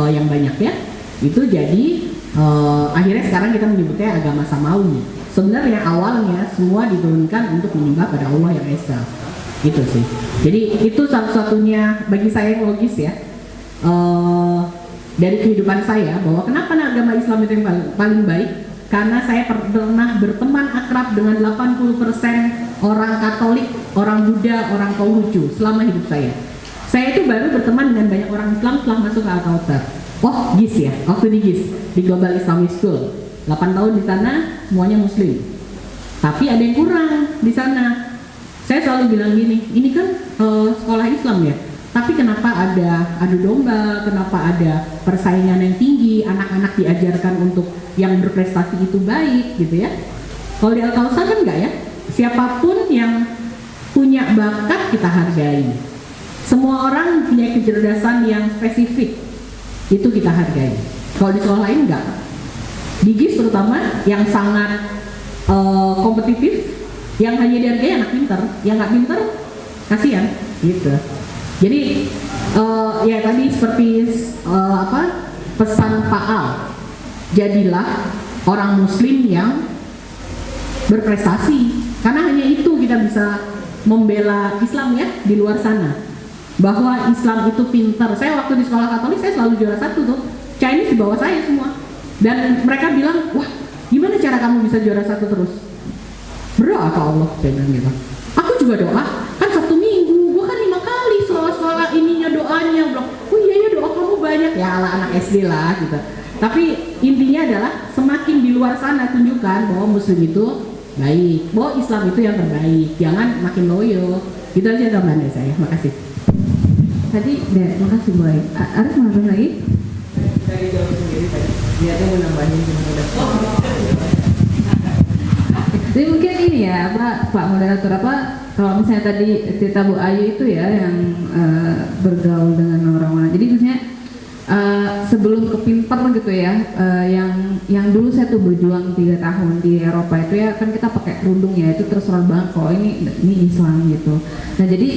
yang banyak ya, itu jadi akhirnya sekarang kita menyebutnya agama Samawi. Sebenarnya awalnya semua diturunkan untuk menyembah pada Allah yang Esa. Gitu sih. Jadi itu satu-satunya bagi saya yang logis ya. Dari kehidupan saya bahwa kenapa agama Islam itu yang paling baik, karena saya pernah berteman akrab dengan 80% orang Katolik, orang Buddha, orang Konghucu selama hidup saya. Saya itu baru berteman dengan banyak orang Islam setelah masuk ke Al-Kautsar. Oh, GIS ya, waktu di GIS, di Global Islamic School. 8 tahun di sana, semuanya Muslim. Tapi ada yang kurang di sana. Saya selalu bilang gini, ini kan sekolah Islam ya, tapi kenapa ada adu domba, kenapa ada persaingan yang tinggi, anak-anak diajarkan untuk yang berprestasi itu baik gitu ya. Kalau di Al-Kautsar kan enggak ya, siapapun yang punya bakat kita hargai. Semua orang punya kecerdasan yang spesifik, itu kita hargai. Kalau di sekolah lain enggak. Di GIS terutama yang sangat kompetitif, yang hanya dihargai anak pintar, yang nggak pintar kasihan gitu. Jadi ya tadi seperti pesan Pak Al, jadilah orang Muslim yang berprestasi, karena hanya itu kita bisa membela Islam ya di luar sana. Bahwa Islam itu pintar. Saya waktu di sekolah Katolik saya selalu juara 1 tuh. Chinese di bawah saya semua. Dan mereka bilang, wah gimana cara kamu bisa juara 1 terus? Berdoa ke Allah, saya bilang gitu. Aku juga doa, kan Sabtu Minggu, gua kan 5 kali sekolah ininya doanya. Bilang, oh iya ya doa kamu banyak. Ya ala anak SD lah gitu. Tapi intinya adalah semakin di luar sana tunjukkan bahwa Muslim itu baik, bahwa Islam itu yang terbaik. Jangan makin loyo. Gitu aja tambahan saya. Makasih. Tadi, makasih Boy. Arif mau nambahin lagi? Dari jawab sendiri tadi. Niatnya mau nambahin cuma udah. Jadi mungkin ini ya Pak Moderator, kalau misalnya tadi cerita Bu Ayu itu ya yang bergaul dengan orang-orang. Jadi misalnya sebelum kepinter gitu ya, yang dulu saya tuh berjuang 3 tahun di Eropa itu ya kan kita pakai kerudung ya, itu terserah banget kalau ini Islam gitu. Nah jadi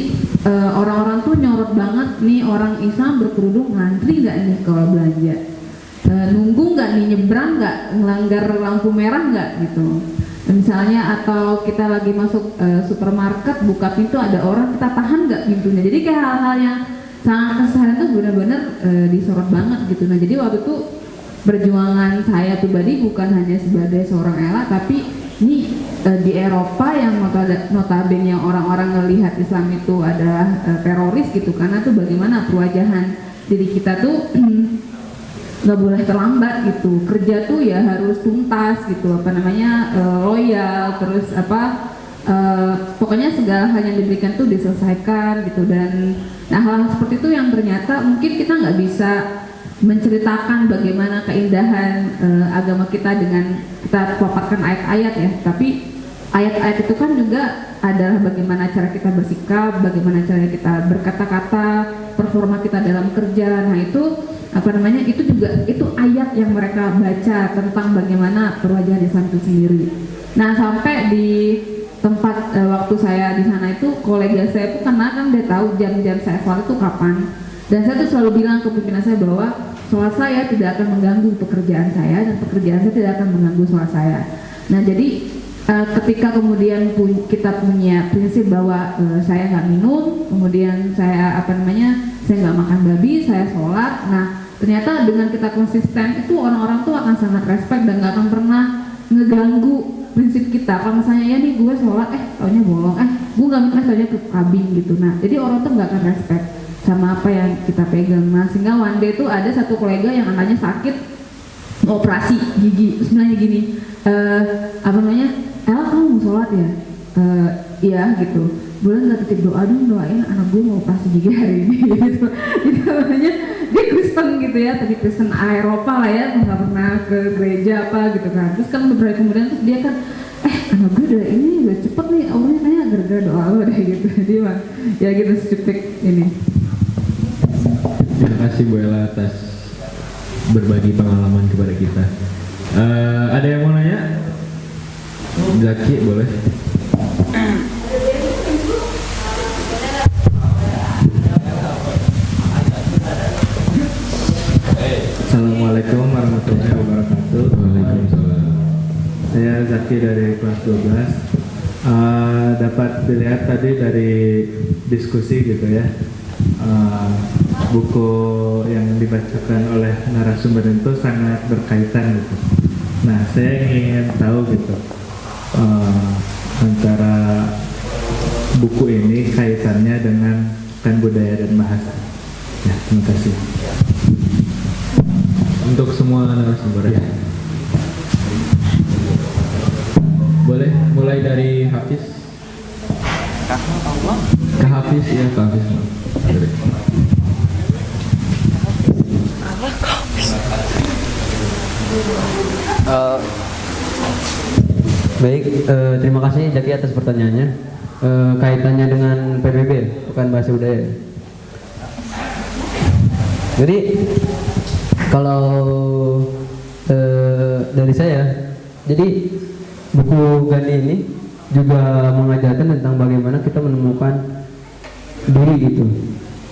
orang-orang tuh nyorot banget nih orang Islam berkerudung ngantri nggak nih kalau belanja, nunggu nggak nih, nyebrang nggak, ngelanggar lampu merah nggak gitu. Misalnya atau kita lagi masuk supermarket, buka pintu ada orang, kita tahan nggak pintunya. Jadi kayak hal-hal yang sangat keseharian tuh benar-benar disorot banget gitu. Nah jadi waktu itu perjuangan saya pribadi bukan hanya sebagai seorang Ella, tapi ini di Eropa yang notabene yang orang-orang ngelihat Islam itu adalah teroris gitu, karena tuh bagaimana perwajahan diri kita tuh nggak boleh terlambat gitu, kerja tuh ya harus tuntas gitu, loyal, terus pokoknya segala hal yang diberikan tuh diselesaikan gitu. Dan nah hal seperti itu yang ternyata mungkin kita nggak bisa menceritakan bagaimana keindahan agama kita dengan kita paparkan ayat-ayat ya, tapi ayat-ayat itu kan juga adalah bagaimana cara kita bersikap, bagaimana cara kita berkata-kata, performa kita dalam kerja. Nah itu itu juga itu ayat yang mereka baca tentang bagaimana perwajahan Islam itu sendiri. Nah sampai di tempat waktu saya di sana itu kolega saya itu karena kan dia tahu jam-jam saya sholat itu kapan, dan saya tuh selalu bilang ke pimpinan saya bahwa sholat saya tidak akan mengganggu pekerjaan saya dan pekerjaan saya tidak akan mengganggu sholat saya. Nah jadi ketika kemudian kita punya prinsip bahwa saya nggak minum, kemudian saya saya nggak makan babi, saya sholat. Nah ternyata dengan kita konsisten itu orang-orang tuh akan sangat respect dan nggak akan pernah ngeganggu prinsip kita. Kalau misalnya ya nih gue sholat, taunya bolong, gue nggak minum, taunya kabin gitu. Nah jadi orang tuh nggak akan respect sama apa yang kita pegang. Nah sehingga one day tuh ada satu kolega yang anaknya sakit operasi gigi, terus bilangnya gini, Ella kamu mau sholat ya? Iya gitu. Boleh nggak titip doa dong, doain anak gue mau operasi gigi hari ini gitu. Jadi namanya dia Kristen gitu ya, tadi Kristen Eropa lah ya, nggak pernah ke gereja apa gitu kan. Terus kan beberapa kemudian terus dia kan, anak gue udah cepet nih, awalnya kayaknya gara-gara doa lo deh gitu. Jadi ya gitu secepik ini. Terima kasih Bu Ella atas berbagi pengalaman kepada kita. Ada yang mau nanya? Zaki boleh. Assalamualaikum warahmatullahi wabarakatuh. Waalaikumsalam. Saya Zaki dari kelas 12. Dapat dilihat tadi dari diskusi gitu ya, buku yang dibacakan oleh narasumber itu sangat berkaitan gitu. Nah, saya ingin tahu gitu, antara buku ini kaitannya dengan Pekan Budaya dan Bahasa. Ya, terima kasih. Untuk semua narasumber ya. Boleh mulai dari Hafiz. Ke Hafiz ya, ke Hafiz. Baik, terima kasih Jaki atas pertanyaannya. Kaitannya dengan PBB, Pekan Bahasa Budaya. Jadi kalau dari saya, jadi buku Gandhi ini juga mengajarkan tentang bagaimana kita menemukan diri gitu,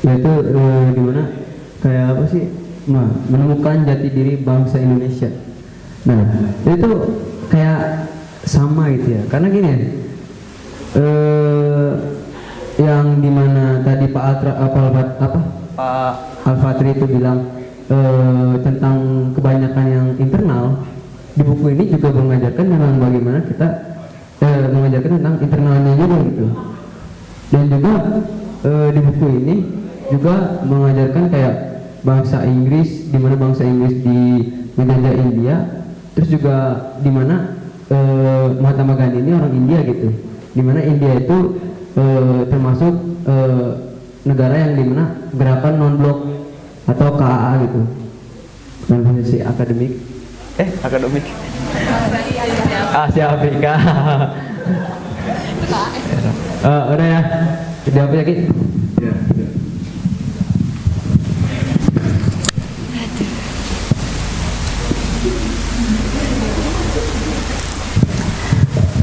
yaitu dimana kayak apa sih, menemukan jati diri bangsa Indonesia. Nah itu kayak sama gitu ya, karena gini ya, yang dimana tadi Pak Al-Fatri itu bilang tentang kebanyakan yang internal, di buku ini juga mengajarkan tentang bagaimana kita mengajarkan tentang internalnya juga gitu. Dan juga di buku ini juga mengajarkan kayak bangsa Inggris, di mana bangsa Inggris di menjajah India, terus juga di mana Mahatma Gandhi ini orang India gitu, di mana India itu termasuk negara yang di mana gerakan non blok atau KAA gitu, organisasi akademik Asia Afrika. Udah ya, jawab ya Ki. Ya.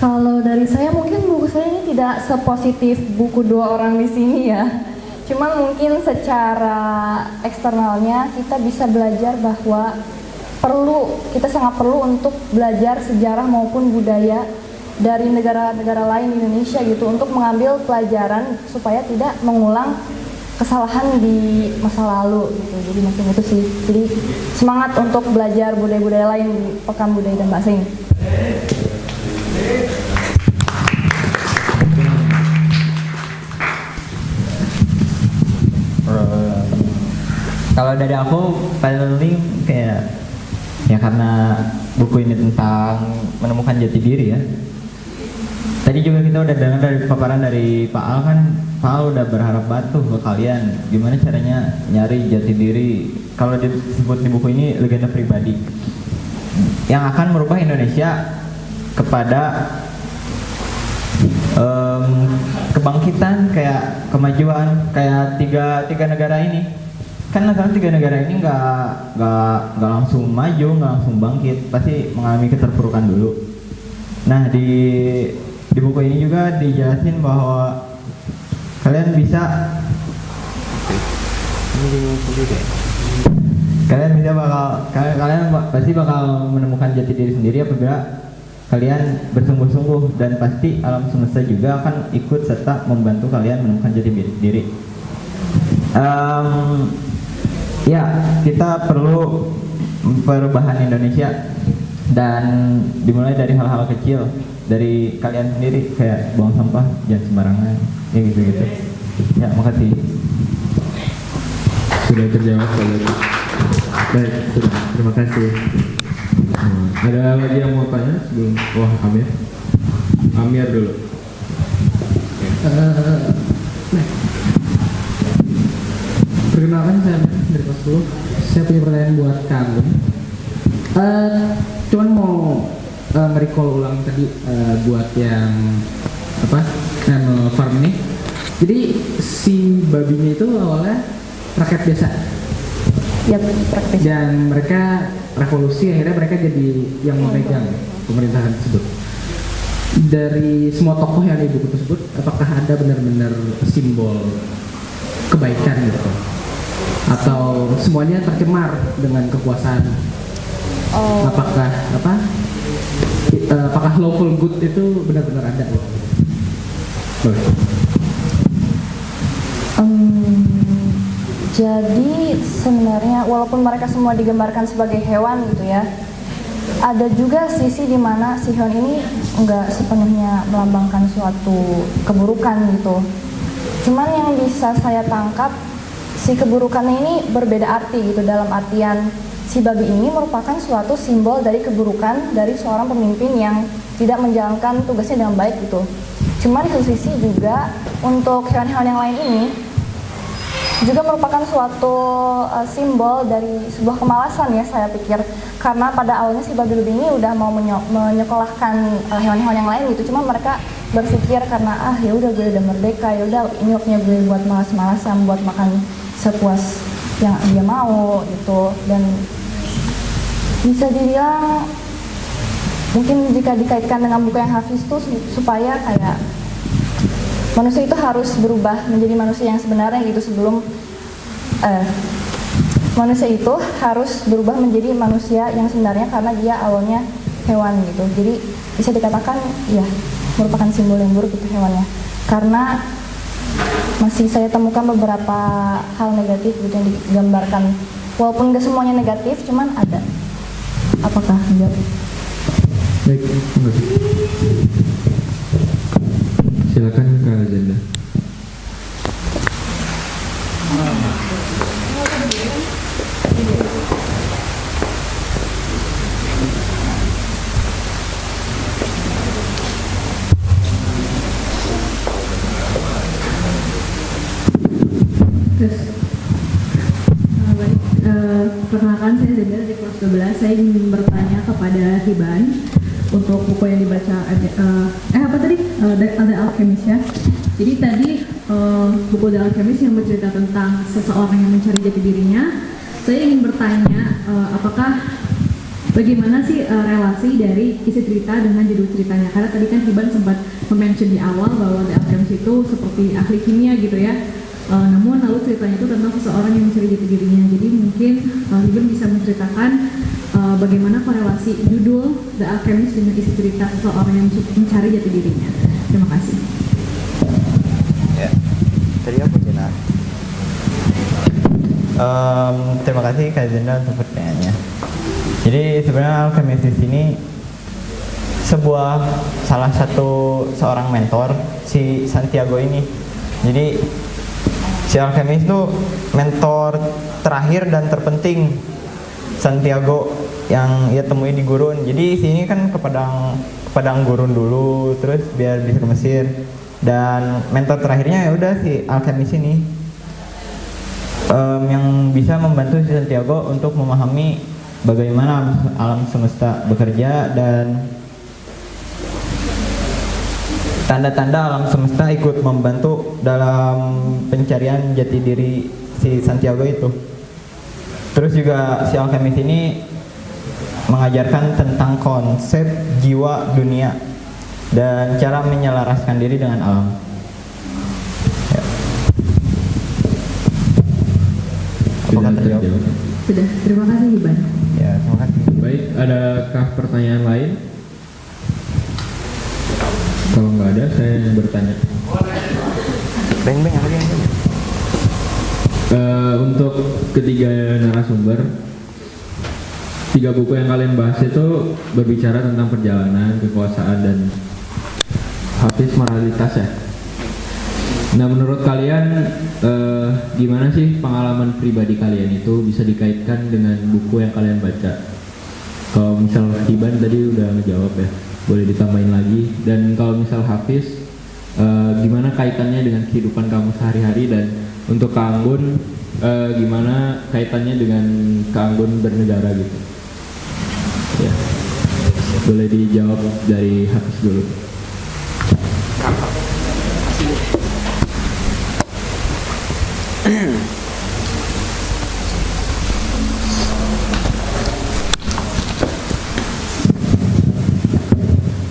Kalau dari saya mungkin buku saya ini tidak sepositif buku dua orang di sini ya. Cuman mungkin secara eksternalnya kita bisa belajar bahwa kita sangat perlu untuk belajar sejarah maupun budaya dari negara-negara lain di Indonesia gitu, untuk mengambil pelajaran supaya tidak mengulang kesalahan di masa lalu gitu. Jadi macam itu sih. Jadi semangat untuk belajar budaya-budaya lain di Pekan Budaya dan Bahasa ini. Kalau dari aku paling kayak ya, karena buku ini tentang menemukan jati diri ya. Tadi juga kita udah dengar dari paparan dari Pak Al, kan Pak Al udah berharap banget tuh ke kalian gimana caranya nyari jati diri. Kalau disebut di buku ini legenda pribadi yang akan merubah Indonesia kepada kebangkitan, kayak kemajuan, kayak tiga negara ini. Kan tiga negara ini nggak langsung maju, nggak langsung bangkit, pasti mengalami keterpurukan dulu. Nah di buku ini juga dijelasin bahwa kalian pasti bakal menemukan jati diri sendiri apabila kalian bersungguh-sungguh, dan pasti alam semesta juga akan ikut serta membantu kalian menemukan jati diri. Ya, kita perlu perubahan Indonesia, dan dimulai dari hal-hal kecil dari kalian sendiri, kayak buang sampah jangan sembarangan, ya gitu-gitu. Ya, makasih. Sudah terjawab kalau Baik, sudah. Terima kasih. ada lagi yang mau tanya sebelum Amir dulu. Perkenalkan, saya dari kelas 10. Saya punya pertanyaan buat kamu. Cuman mau nge-recall ulang tadi buat yang Animal Farm nih. Jadi si babinya itu awalnya rakyat biasa. Ya, praktis. Dan mereka revolusi, akhirnya mereka jadi yang memegang pemerintahan tersebut. Dari semua tokoh yang ada di buku tersebut, apakah ada benar-benar simbol kebaikan gitu? atau semuanya tercemar dengan kekuasaan? Apakah apakah lawful good itu benar-benar ada? Jadi sebenarnya walaupun mereka semua digambarkan sebagai hewan gitu ya, ada juga sisi di mana si hewan ini enggak sepenuhnya melambangkan suatu keburukan gitu. Cuman yang bisa saya tangkap, si keburukannya ini berbeda arti gitu, dalam artian si babi ini merupakan suatu simbol dari keburukan dari seorang pemimpin yang tidak menjalankan tugasnya dengan baik gitu. Cuman di satu sisi juga untuk hewan-hewan yang lain ini juga merupakan suatu simbol dari sebuah kemalasan ya, saya pikir, karena pada awalnya si babi-babi ini udah mau menyekolahkan hewan-hewan yang lain gitu, cuma mereka berpikir karena ya udah gue udah merdeka, ya udah ini waktunya gue buat malas-malasan, buat makan sepuas yang dia mau gitu. Dan bisa dibilang mungkin jika dikaitkan dengan buku yang Hafiz tuh supaya kayak manusia itu harus berubah menjadi manusia yang sebenarnya gitu, sebelum manusia itu harus berubah menjadi manusia yang sebenarnya karena dia awalnya hewan gitu. Jadi bisa dikatakan ya merupakan simbol yang buruk itu hewannya, karena masih saya temukan beberapa hal negatif gitu yang digambarkan, walaupun gak semuanya negatif, cuman ada. Apakah negatif? Baik, silakan Kak Zenda. Perkenalkan, saya Zenda dari kelas 12. Saya ingin bertanya kepada Hiban untuk buku yang dibaca The Alchemist ya. Jadi tadi buku The Alchemist yang bercerita tentang seseorang yang mencari jati dirinya. Saya ingin bertanya bagaimana sih relasi dari isi cerita dengan judul ceritanya, karena tadi kan Hiban sempat mention di awal bahwa The Alchemist itu seperti ahli kimia gitu ya. Namun lalu ceritanya itu tentang seseorang yang mencari jati dirinya. Jadi mungkin Hiban bisa menceritakan bagaimana korelasi judul The Alchemist dengan isi cerita seseorang yang mencari jati dirinya. Terima kasih. Ya, tadi apa Jena? Terima kasih Kak Zenda untuk pertanyaannya. Jadi sebenarnya Alchemist di sini salah satu seorang mentor si Santiago ini. Jadi si Alchemist itu mentor terakhir dan terpenting Santiago yang ia temui di gurun. Jadi sini kan ke padang gurun dulu, terus biar bisa ke Mesir. Dan mentor terakhirnya ya udah si Alchemist ini yang bisa membantu si Santiago untuk memahami bagaimana alam semesta bekerja dan tanda-tanda alam semesta ikut membantu dalam pencarian jati diri si Santiago itu. Terus juga si Alchemist ini mengajarkan tentang konsep jiwa dunia dan cara menyelaraskan diri dengan alam. Ya. Apakah terjawab? Sudah, terima kasih Hiban. Ya, terima kasih. Baik, adakah pertanyaan lain? Kalau nggak ada, saya yang bertanya. Beng-beng apa yang Untuk ketiga narasumber, 3 buku yang kalian bahas itu berbicara tentang perjalanan, kekuasaan, dan Hafiz moralitas ya. Nah, menurut kalian gimana sih pengalaman pribadi kalian itu bisa dikaitkan dengan buku yang kalian baca? Kalau misal Hiban tadi udah ngejawab ya, boleh ditambahin lagi. Dan kalau misal Hafiz, gimana kaitannya dengan kehidupan kamu sehari-hari? Dan untuk Kak Anggun, gimana kaitannya dengan Kak Anggun bernegara gitu? Ya, boleh dijawab dari Hafiz dulu.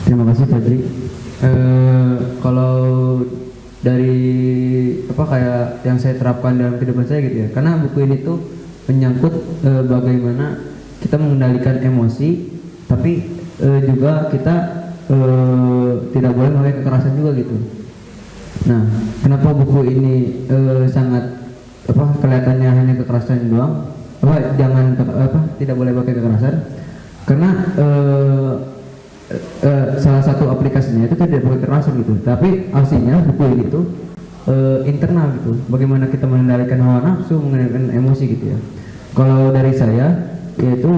Terima kasih Fadri. Kalau dari apa kayak yang saya terapkan dalam kehidupan saya gitu ya. Karena buku ini tuh menyangkut bagaimana kita mengendalikan emosi, tapi juga kita tidak boleh memakai kekerasan juga gitu. Nah, kenapa buku ini sangat kelihatannya hanya kekerasan doang? Tidak boleh pakai kekerasan? Karena salah satu aplikasinya itu tidak boleh kekerasan gitu. Tapi aslinya buku ini tuh internal gitu. Bagaimana kita mengendalikan hawa nafsu, mengendalikan emosi gitu ya. Kalau dari saya yaitu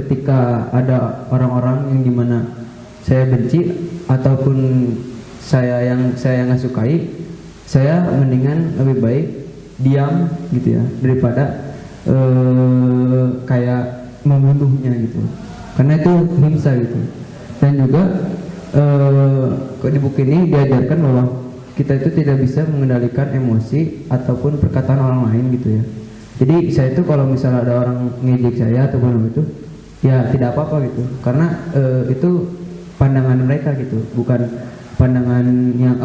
ketika ada orang-orang yang dimana saya benci ataupun saya yang nggak sukai, saya mendingan lebih baik diam gitu ya daripada kayak membunuhnya gitu, karena itu himsa gitu. Dan juga di buku ini diajarkan bahwa kita itu tidak bisa mengendalikan emosi ataupun perkataan orang lain gitu ya. Jadi saya itu kalau misalnya ada orang ngejek saya ataupun itu, ya tidak apa-apa gitu, karena itu pandangan mereka gitu, bukan pandangan yang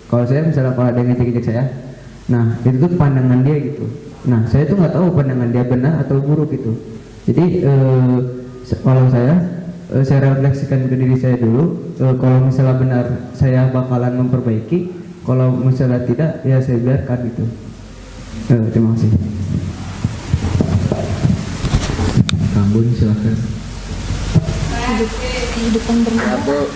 kalau saya misalnya kalau ada yang ngejek saya, nah itu tuh pandangan dia gitu. Nah saya tuh nggak tahu pandangan dia benar atau buruk gitu. Jadi kalau saya refleksikan ke diri saya dulu, kalau misalnya benar saya bakalan memperbaiki, kalau misalnya tidak ya saya biarkan gitu. Terima kasih. Kambun silakan. Kehidupan bermasyarakat.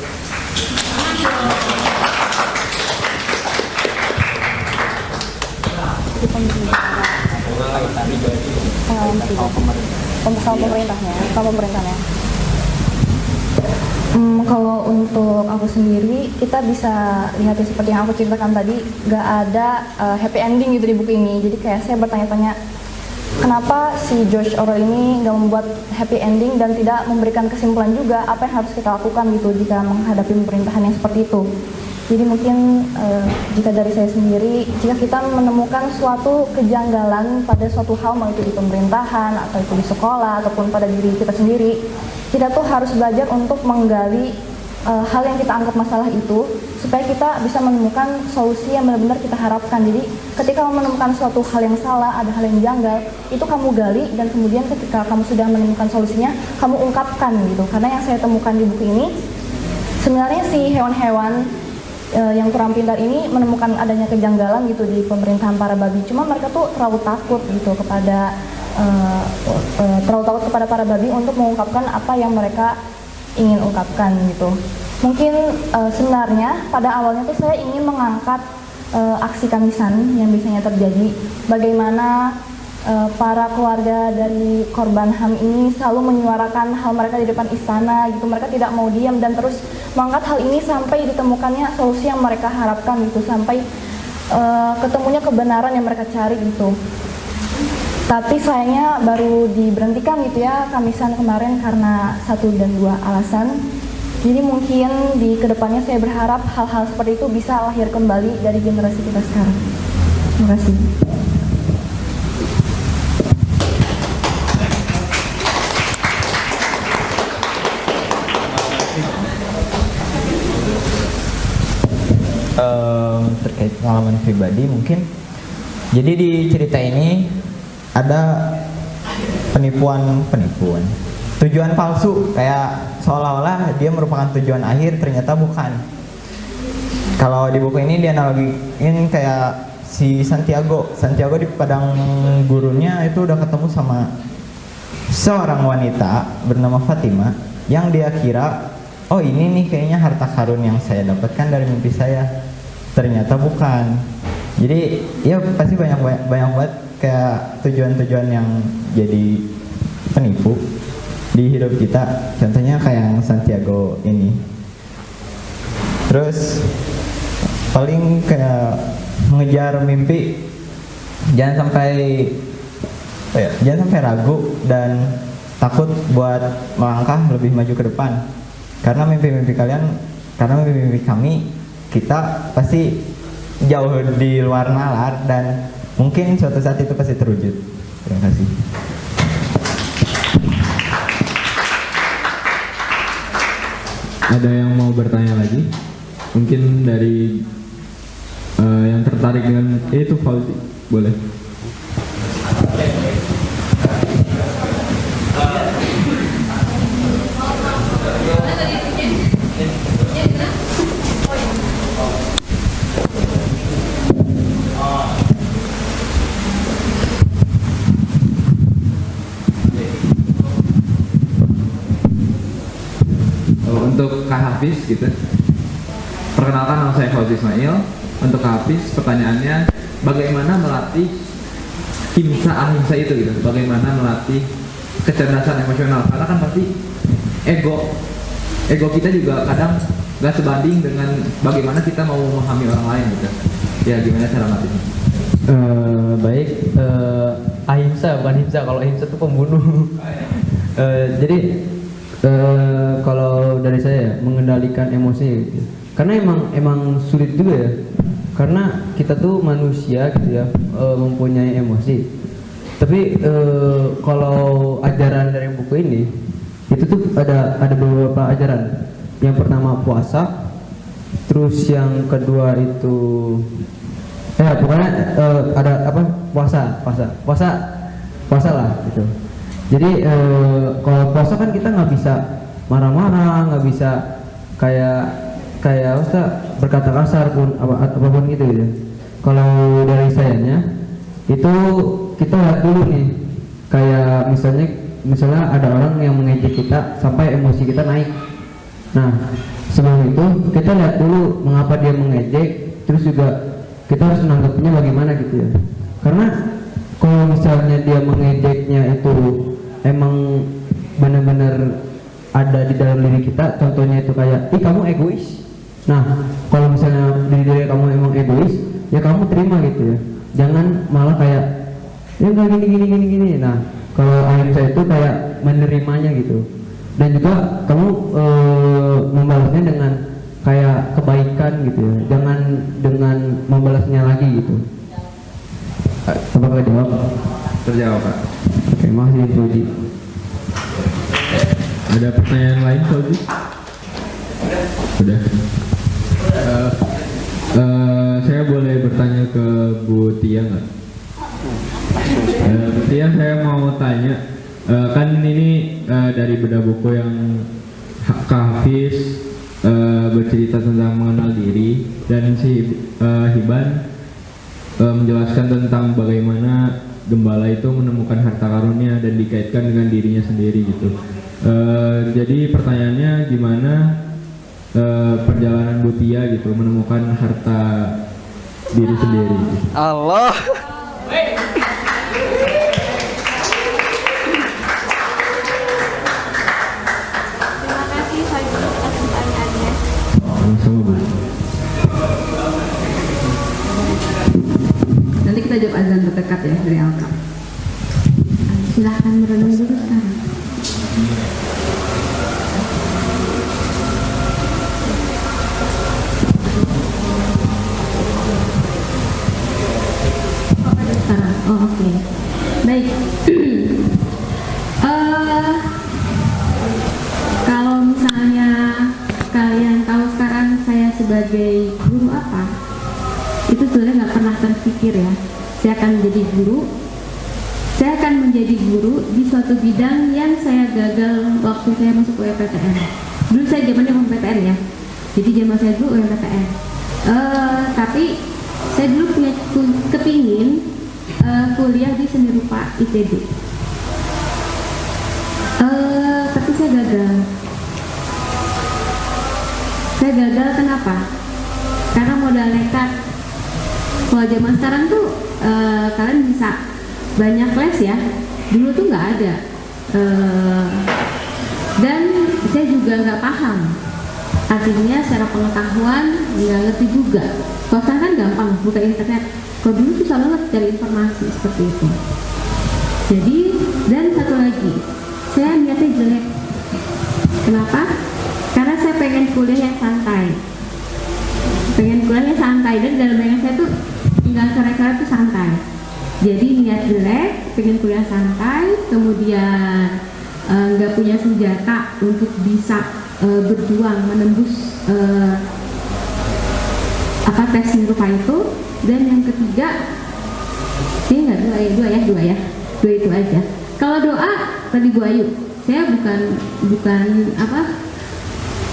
Sama pemerintahnya. Kalau untuk aku sendiri, kita bisa lihat ya, seperti yang aku ceritakan tadi, gak ada happy ending gitu di buku ini. Jadi kayak saya bertanya-tanya, kenapa si George Orwell ini gak membuat happy ending dan tidak memberikan kesimpulan juga apa yang harus kita lakukan gitu jika menghadapi pemerintahan yang seperti itu. Jadi mungkin jika dari saya sendiri, jika kita menemukan suatu kejanggalan pada suatu hal, mau itu di pemerintahan atau itu di sekolah ataupun pada diri kita sendiri, kita tuh harus belajar untuk menggali hal yang kita anggap masalah itu, supaya kita bisa menemukan solusi yang benar-benar kita harapkan. Jadi ketika kamu menemukan suatu hal yang salah, ada hal yang janggal, itu kamu gali, dan kemudian ketika kamu sudah menemukan solusinya, kamu ungkapkan gitu. Karena yang saya temukan di buku ini, sebenarnya si hewan-hewan yang kurang pintar ini menemukan adanya kejanggalan gitu di pemerintahan para babi. Cuma mereka tuh terlalu takut gitu kepada para babi untuk mengungkapkan apa yang mereka ingin ungkapkan gitu. Mungkin sebenarnya pada awalnya tuh saya ingin mengangkat aksi kamisan yang biasanya terjadi. Bagaimana para keluarga dari korban HAM ini selalu menyuarakan hal mereka di depan istana gitu. Mereka tidak mau diam dan terus mengangkat hal ini sampai ditemukannya solusi yang mereka harapkan gitu, sampai ketemunya kebenaran yang mereka cari gitu. Tapi sayangnya baru diberhentikan gitu ya kamisan kemarin karena 1 dan 2 alasan. Jadi mungkin di kedepannya saya berharap hal-hal seperti itu bisa lahir kembali dari generasi kita sekarang. Terima kasih. Terkait pengalaman pribadi mungkin, jadi di cerita ini ada penipuan tujuan palsu, kayak seolah-olah dia merupakan tujuan akhir, ternyata bukan. Kalau di buku ini dianalogiin kayak si Santiago di padang gurunnya itu udah ketemu sama seorang wanita bernama Fatima yang dia kira, oh ini nih kayaknya harta karun yang saya dapatkan dari mimpi saya, ternyata bukan. Jadi ya pasti banyak banget kayak tujuan-tujuan yang jadi penipu di hidup kita, contohnya kayak yang Santiago ini. Terus paling kayak mengejar mimpi, jangan sampai ragu dan takut buat melangkah lebih maju ke depan, karena mimpi-mimpi kami kita pasti jauh di luar nalar dan mungkin suatu saat itu pasti terwujud. Terima kasih. Ada yang mau bertanya lagi? Mungkin dari tertarik dengan itu Fauzi, boleh. Untuk Kak Hafiz gitu. Perkenalkan, nama saya Fauzi Ismail. Untuk Kak Hafiz, pertanyaannya bagaimana melatih himsa ahimsa itu gitu? Bagaimana melatih kecerdasan emosional? Karena kan pasti ego kita juga kadang gak sebanding dengan bagaimana kita mau memahami orang lain gitu. Ya gimana cara melatihnya? Baik, ahimsa bukan himsa. Kalau himsa itu pembunuh. Jadi kalau dari saya mengendalikan emosi gitu. Karena emang sulit juga ya, karena kita tuh manusia gitu ya, mempunyai emosi. Tapi kalau ajaran dari buku ini itu tuh ada beberapa ajaran. Yang pertama puasa, terus yang kedua itu pokoknya ada apa, puasa lah gitu. Jadi kalau puasa kan kita nggak bisa marah-marah, nggak bisa kayak Ustaz berkata kasar pun apapun gitu ya. Kalau dari sayanya itu kita lihat dulu nih, kayak misalnya ada orang yang mengejek kita sampai emosi kita naik. Nah sebelum itu kita lihat dulu mengapa dia mengejek, terus juga kita harus menanggapinya bagaimana gitu ya. Karena kalau misalnya dia mengejeknya itu emang benar-benar ada di dalam diri kita, contohnya itu kayak, ih kamu egois. Nah kalau misalnya di diri kamu emang egois, ya kamu terima gitu ya. Jangan malah kayak, ya enggak gini. Nah kalau ahimsa itu kayak menerimanya gitu. Dan juga kamu membalasnya dengan kayak kebaikan gitu ya. Jangan dengan membalasnya lagi gitu. Apakah jawab? Terjawab Pak. Oke, makasih Fauzi. Ada pertanyaan lain Fauzi? Udah. Saya boleh bertanya ke Bu Tia nggak? Bu Tia, saya mau tanya, kan ini dari bedah buku yang Kak Hafiz bercerita tentang mengenal diri, dan si Hiban menjelaskan tentang bagaimana gembala itu menemukan harta karunnya dan dikaitkan dengan dirinya sendiri gitu. Jadi pertanyaannya gimana perjalanan Butia gitu menemukan harta diri sendiri? Allah. Terima kasih Faiz atas pertanyaannya. Sama Bu. Nanti kita jawab azan terdekat ya dari Alka. Silahkan merenung dulu sekarang. Oh, oke. Baik. Kalau misalnya kalian tahu sekarang saya sebagai guru apa, itu sebenarnya nggak pernah terpikir ya. Saya akan menjadi guru. Saya akan menjadi guru di suatu bidang yang saya gagal waktu saya masuk UMPTN. Dulu saya zamannya UMPTN ya. Jadi zaman saya dulu UMPTN. Tapi saya dulu punya kepingin kuliah di seni rupa ITB. Tapi saya gagal. Saya gagal kenapa? Karena modal nekat. Kalau zaman sekarang tuh kalian bisa banyak les ya. Dulu tuh nggak ada. Dan saya juga nggak paham. Artinya secara pengetahuan nggak ngerti juga. Kalau sekarang kan gampang buka internet. Kalau dulu susah banget cari informasi seperti itu. Jadi, dan satu lagi, saya niatnya jelek. Kenapa? Karena saya pengen kuliah yang santai. Pengen kuliahnya santai, dan dalam bayangan saya tuh tinggal sore-sore tuh santai. Jadi niat jelek, pengen kuliah santai, kemudian nggak punya senjata untuk bisa berjuang menembus tes seni rupa itu. Dan yang ketiga, ini enggak dua itu aja. Kalau doa tadi Bu Ayu, saya bukan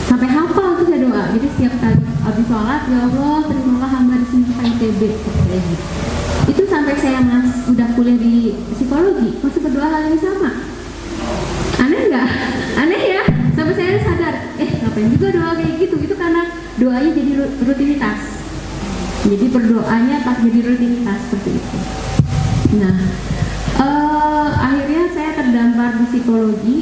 sampai hafal tuh saya doa. Jadi setiap kali habis sholat, ya Allah terimalah hamba di sini ITB kayak gitu. Itu sampai saya udah kuliah di psikologi masih berdoa hal yang sama. Aneh nggak? Aneh ya. Sampai saya sadar, ngapain juga doa kayak gitu? Itu karena doanya jadi rutinitas. Jadi berdoanya tak jadi rutinitas seperti itu. Nah, akhirnya saya terdampar di psikologi.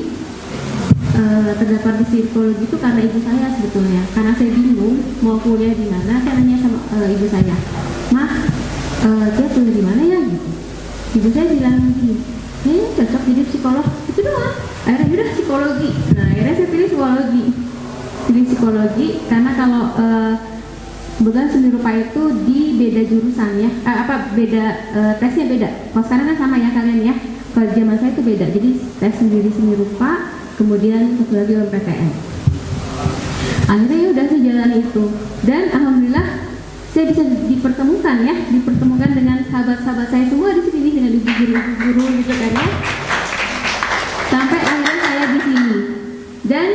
Terdapat di psikologi itu karena ibu saya sebetulnya. Karena saya bingung mau kuliah di mana, saya nanya sama ibu saya, "Mah, dia kuliah di mana ya?" gitu. Ibu saya bilang gini, cocok jadi psikolog. Itu doang. Akhirnya udah psikologi. Nah, akhirnya saya pilih psikologi karena kalau kebetulan seni rupa itu di beda jurusan ya, tesnya beda. Kalau sekarang kan sama ya kalian ya. Kalau zaman saya itu beda. Jadi tes sendiri seni rupa, kemudian satu lagi PTN. Akhirnya ya udah saya jalani itu. Dan alhamdulillah saya bisa dipertemukan dengan sahabat-sahabat saya semua di sini dengan ibu guru gitu kan ya. Sampai akhirnya saya di sini. Dan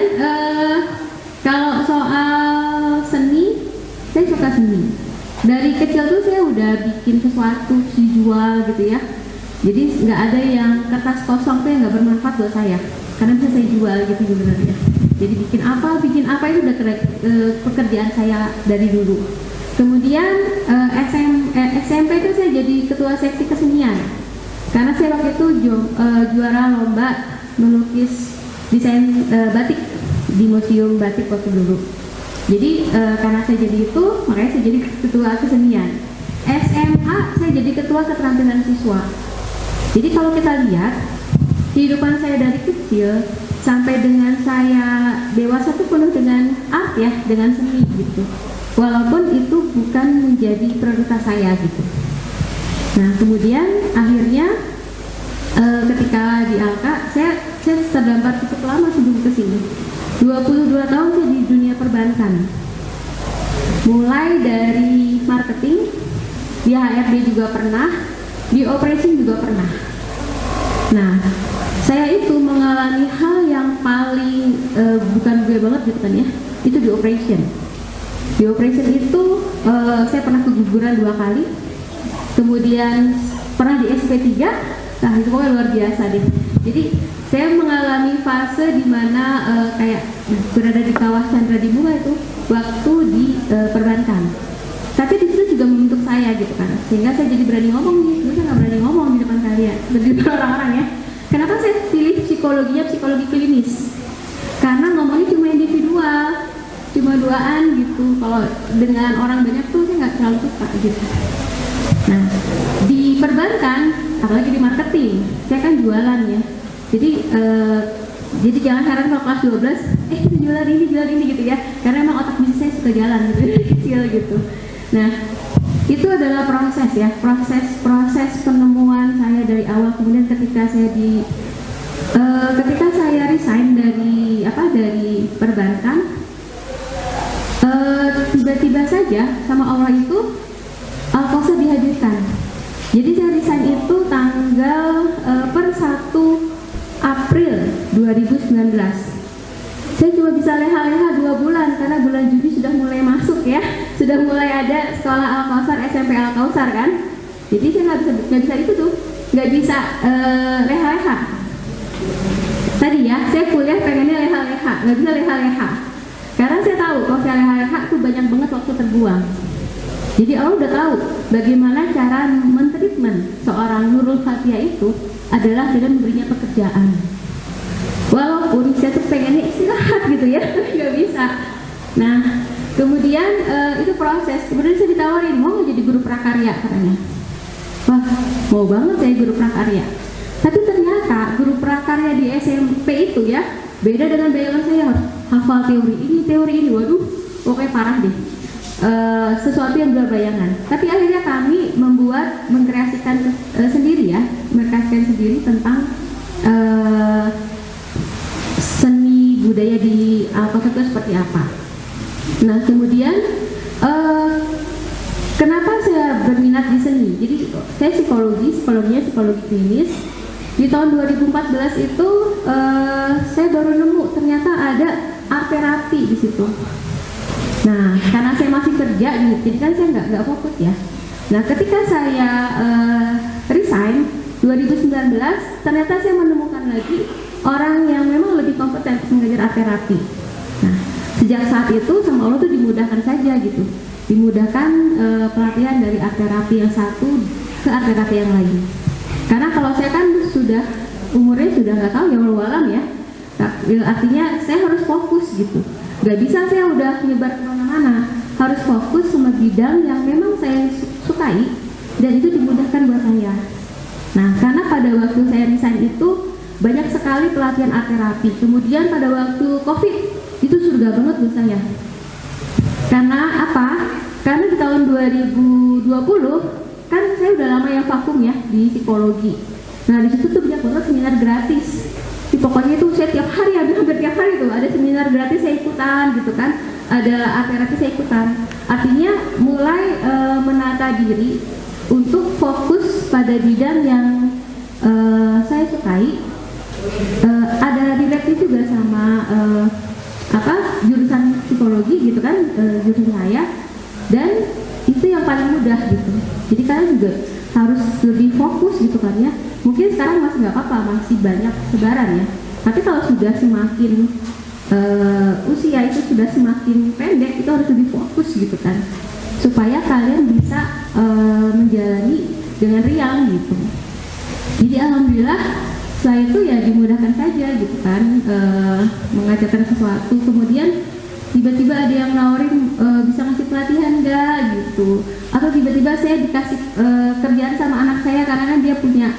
kalau soal seni, saya suka seni. Dari kecil tuh saya udah bikin sesuatu dijual gitu ya. Jadi nggak ada yang kertas kosong tuh yang nggak bermanfaat buat saya. Karena bisa saya jual gitu sebenarnya. Jadi bikin apa itu udah pekerjaan saya dari dulu. Kemudian SMP itu saya jadi ketua seksi kesenian. Karena saya waktu itu juara lomba melukis desain batik di Museum Batik waktu dulu. Jadi karena saya jadi itu, makanya saya jadi ketua kesenian. SMA saya jadi ketua keterampilan siswa. Jadi kalau kita lihat kehidupan saya dari kecil sampai dengan saya dewasa itu penuh dengan art ya, dengan seni gitu. Walaupun itu bukan menjadi prioritas saya gitu. Nah kemudian akhirnya ketika di Alka saya terdampar cukup lama sebelum kesini. 22 tahun saya di dunia perbankan. Mulai dari marketing, di HRD juga pernah, di operation juga pernah. Nah, saya itu mengalami hal yang paling bukan gue banget gitu kan ya, itu di operation. Di operation itu saya pernah keguguran 2 kali, kemudian pernah di SP3, nah itu pokoknya luar biasa deh. Jadi saya mengalami fase di mana kayak berada di kawah Chandra di Bunga itu waktu di perbankan. Tapi di situ juga membentuk saya gitu kan, sehingga saya jadi berani ngomong nih. Dulu saya nggak berani ngomong di depan kalian, di depan orang-orang ya. Kenapa saya pilih psikologinya psikologi klinis? Karena ngomongnya cuma individual, cuma duaan gitu. Kalau dengan orang banyak tuh saya nggak terlalu suka gitu. Nah di perbankan, apalagi di marketing, saya kan jualan ya. Jadi jangan heran kalau kelas 12, kita jualan ini gitu ya. Karena emang otak bisnis saya suka jalan gitu, kecil gitu. Nah, itu adalah proses ya, proses penemuan saya dari awal. Kemudian ketika saya resign dari perbankan, tiba-tiba saja sama Allah itu Al-Kausar dihadirkan. Jadi saya resign itu tanggal per 1 April 2019. Saya cuma bisa leha-leha 2 bulan karena bulan Juni sudah mulai masuk ya, sudah mulai ada sekolah Al-Kausar, SMP Al-Kausar kan. Jadi saya nggak bisa itu tuh, nggak bisa leha-leha. Tadi ya, saya kuliah pengennya leha-leha, nggak bisa leha-leha. Karena saya tahu kalau saya leha-leha tuh banyak banget waktu terbuang. Jadi Allah udah tahu bagaimana cara mentreatment seorang Nurul Fathia itu adalah dengan memberinya pekerjaan. Walaupun saya tuh pengennya istirahat gitu ya, tapi nggak bisa. Nah, kemudian itu proses. Kemudian saya ditawarin, mau jadi guru prakarya katanya. Wah, mau banget saya guru prakarya. Tapi ternyata guru prakarya di SMP itu ya beda dengan bayangan saya. Hafal teori ini, waduh, pokoknya parah deh. Sesuatu yang luar bayangan. Tapi akhirnya kami mengkreasikan sendiri tentang seni budaya di Al-Kausar itu seperti apa. Nah kemudian Kenapa saya berminat di seni? Jadi saya psikologinya psikologi klinis. Di tahun 2014 itu saya baru nemu ternyata ada art terapi di situ. Nah, karena saya masih kerja, jadi kan saya nggak fokus ya. Nah, ketika saya resign 2019, ternyata saya menemukan lagi orang yang memang lebih kompeten untuk mengajar art terapi. Nah, sejak saat itu sama Allah tuh dimudahkan saja gitu, dimudahkan pelatihan dari art terapi yang satu ke art terapi yang lain. Karena kalau saya kan sudah umurnya sudah nggak tahu ya walau ya, artinya saya harus fokus gitu. Gak bisa saya udah nyebar kemana-mana, harus fokus sama bidang yang memang saya sukai dan itu dimudahkan buat saya. Nah, karena pada waktu saya resign itu banyak sekali pelatihan art terapi. Kemudian pada waktu COVID itu surga banget buat saya. Karena apa? Karena di tahun 2020 kan saya udah lama yang vakum ya di psikologi. Nah, di situ tuh banyak banget seminar gratis. Pokoknya itu saya tiap hari, hampir tiap hari tuh ada seminar gratis saya ikutan gitu kan, ada art terapi saya ikutan. Artinya mulai menata diri untuk fokus pada bidang yang saya sukai. Ada relatif juga sama jurusan psikologi gitu kan, jurusan saya, dan itu yang paling mudah gitu. Jadi kalian juga harus lebih fokus gitu kan ya. Mungkin sekarang masih nggak apa-apa, masih banyak sebaran ya. Tapi kalau sudah semakin usia itu sudah semakin pendek, itu harus lebih fokus gitu kan, supaya kalian bisa menjalani dengan riang gitu. Jadi alhamdulillah setelah itu ya dimudahkan saja gitu kan, mengajarkan sesuatu. Kemudian tiba-tiba ada yang nawarin bisa ngasih pelatihan enggak gitu, atau tiba-tiba saya dikasih kerjaan sama anak saya karena kan dia punya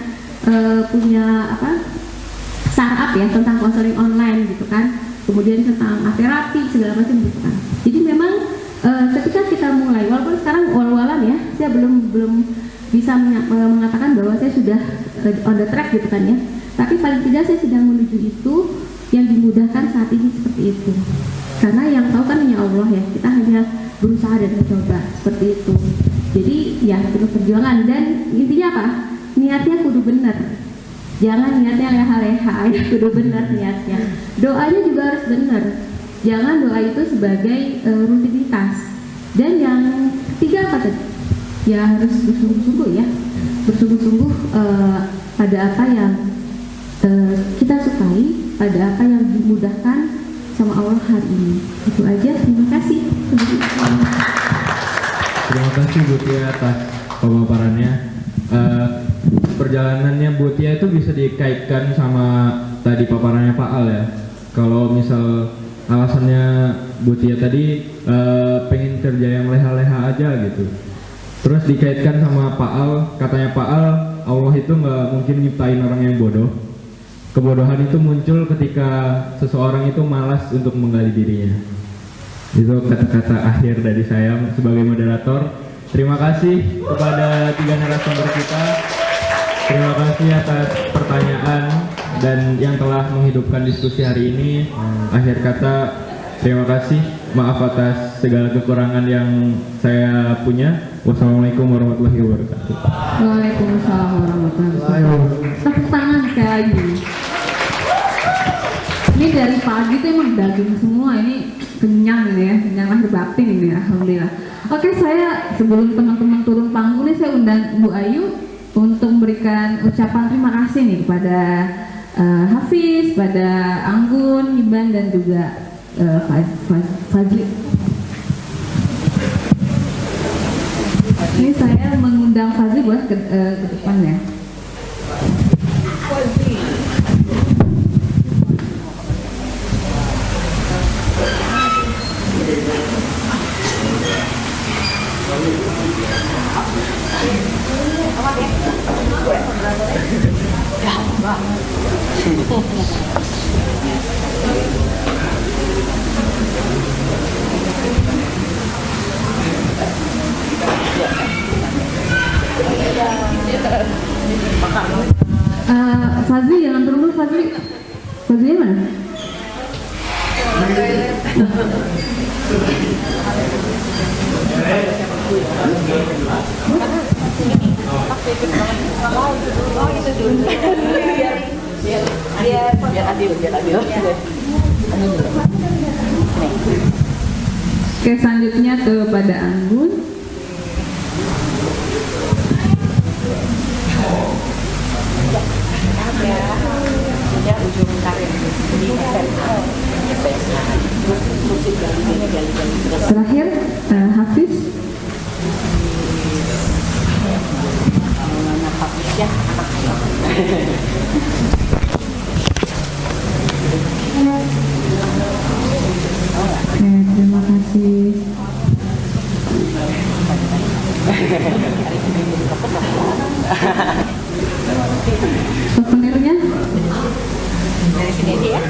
startup ya tentang konseling online gitu kan, kemudian tentang terapi segala macam gitu kan. Jadi memang ketika kita mulai, walaupun sekarang walau-walam ya, saya belum bisa mengatakan bahwa saya sudah on the track gitu kan ya, tapi paling tidak saya sedang menuju itu yang dimudahkan saat ini seperti itu. Karena yang tahu kan hanya Allah ya, kita hanya berusaha dan mencoba seperti itu. Jadi ya terus perjuangan, dan intinya apa? Niatnya kudu benar. Jangan niatnya leha-leha, ya kudu benar niatnya. Doanya juga harus benar. Jangan doa itu sebagai rutinitas. Dan yang ketiga apa tadi? Ya harus bersungguh-sungguh ya. Bersungguh-sungguh pada apa yang kita sukai, pada apa yang dimudahkan sama Allah hari ini. Itu aja, terima kasih. Terima kasih Bu Tia atas pemaparannya. Perjalanannya Bu Tia itu bisa dikaitkan sama tadi paparannya Pak Al ya. Kalau misal alasannya Bu Tia tadi pengen kerja yang leha-leha aja gitu, terus dikaitkan sama Pak Al, katanya Pak Al, Allah itu nggak mungkin nyiptain orang yang bodoh. Kebodohan itu muncul ketika seseorang itu malas untuk menggali dirinya. Itu kata-kata akhir dari saya sebagai moderator. Terima kasih kepada tiga narasumber kita. Terima kasih atas pertanyaan dan yang telah menghidupkan diskusi hari ini. Akhir kata, terima kasih. Maaf atas segala kekurangan yang saya punya. Wassalamualaikum warahmatullahi wabarakatuh. Waalaikumsalam warahmatullahi wabarakatuh. Tepuk tangan sekali lagi. Ini dari pagi tuh emang daging semua, ini kenyang ini ya, kenyang lahir batin ini, alhamdulillah. Oke, saya sebelum teman-teman turun panggung nih, saya undang Bu Ayu untuk memberikan ucapan terima kasih nih kepada Hafiz, pada Anggun, Iban, dan juga Fazli. Ini saya mengundang Fazli buat ke depan ya. Fazli jangan turun dulu, Fazli. Fazli mana? Oke, selanjutnya kepada Anggun. Terakhir Hafiz. Oke, terima kasih. Souvenirnya Dari sini aja ya.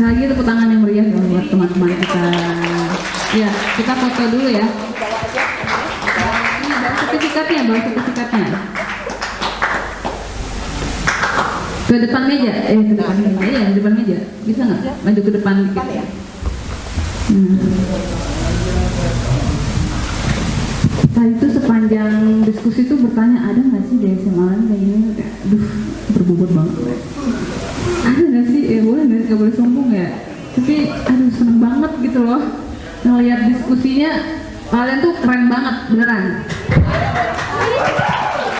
lagi tepuk tangan yang meriah dong buat teman-teman kita. Ya, kita foto dulu ya. Ini bawa sertifikatnya, Ke depan meja, ke depan meja, ya, di depan meja. Bisa nggak? Maju ke depan dikit. Tadi itu sepanjang diskusi itu bertanya, ada nggak sih dari SMA kayak gini? Aduh, berbobot banget. Ada nggak sih? Boleh nggak boleh sombong ya? Tapi, aduh seneng banget gitu loh ngelihat diskusinya. Kalian tuh keren banget, beneran.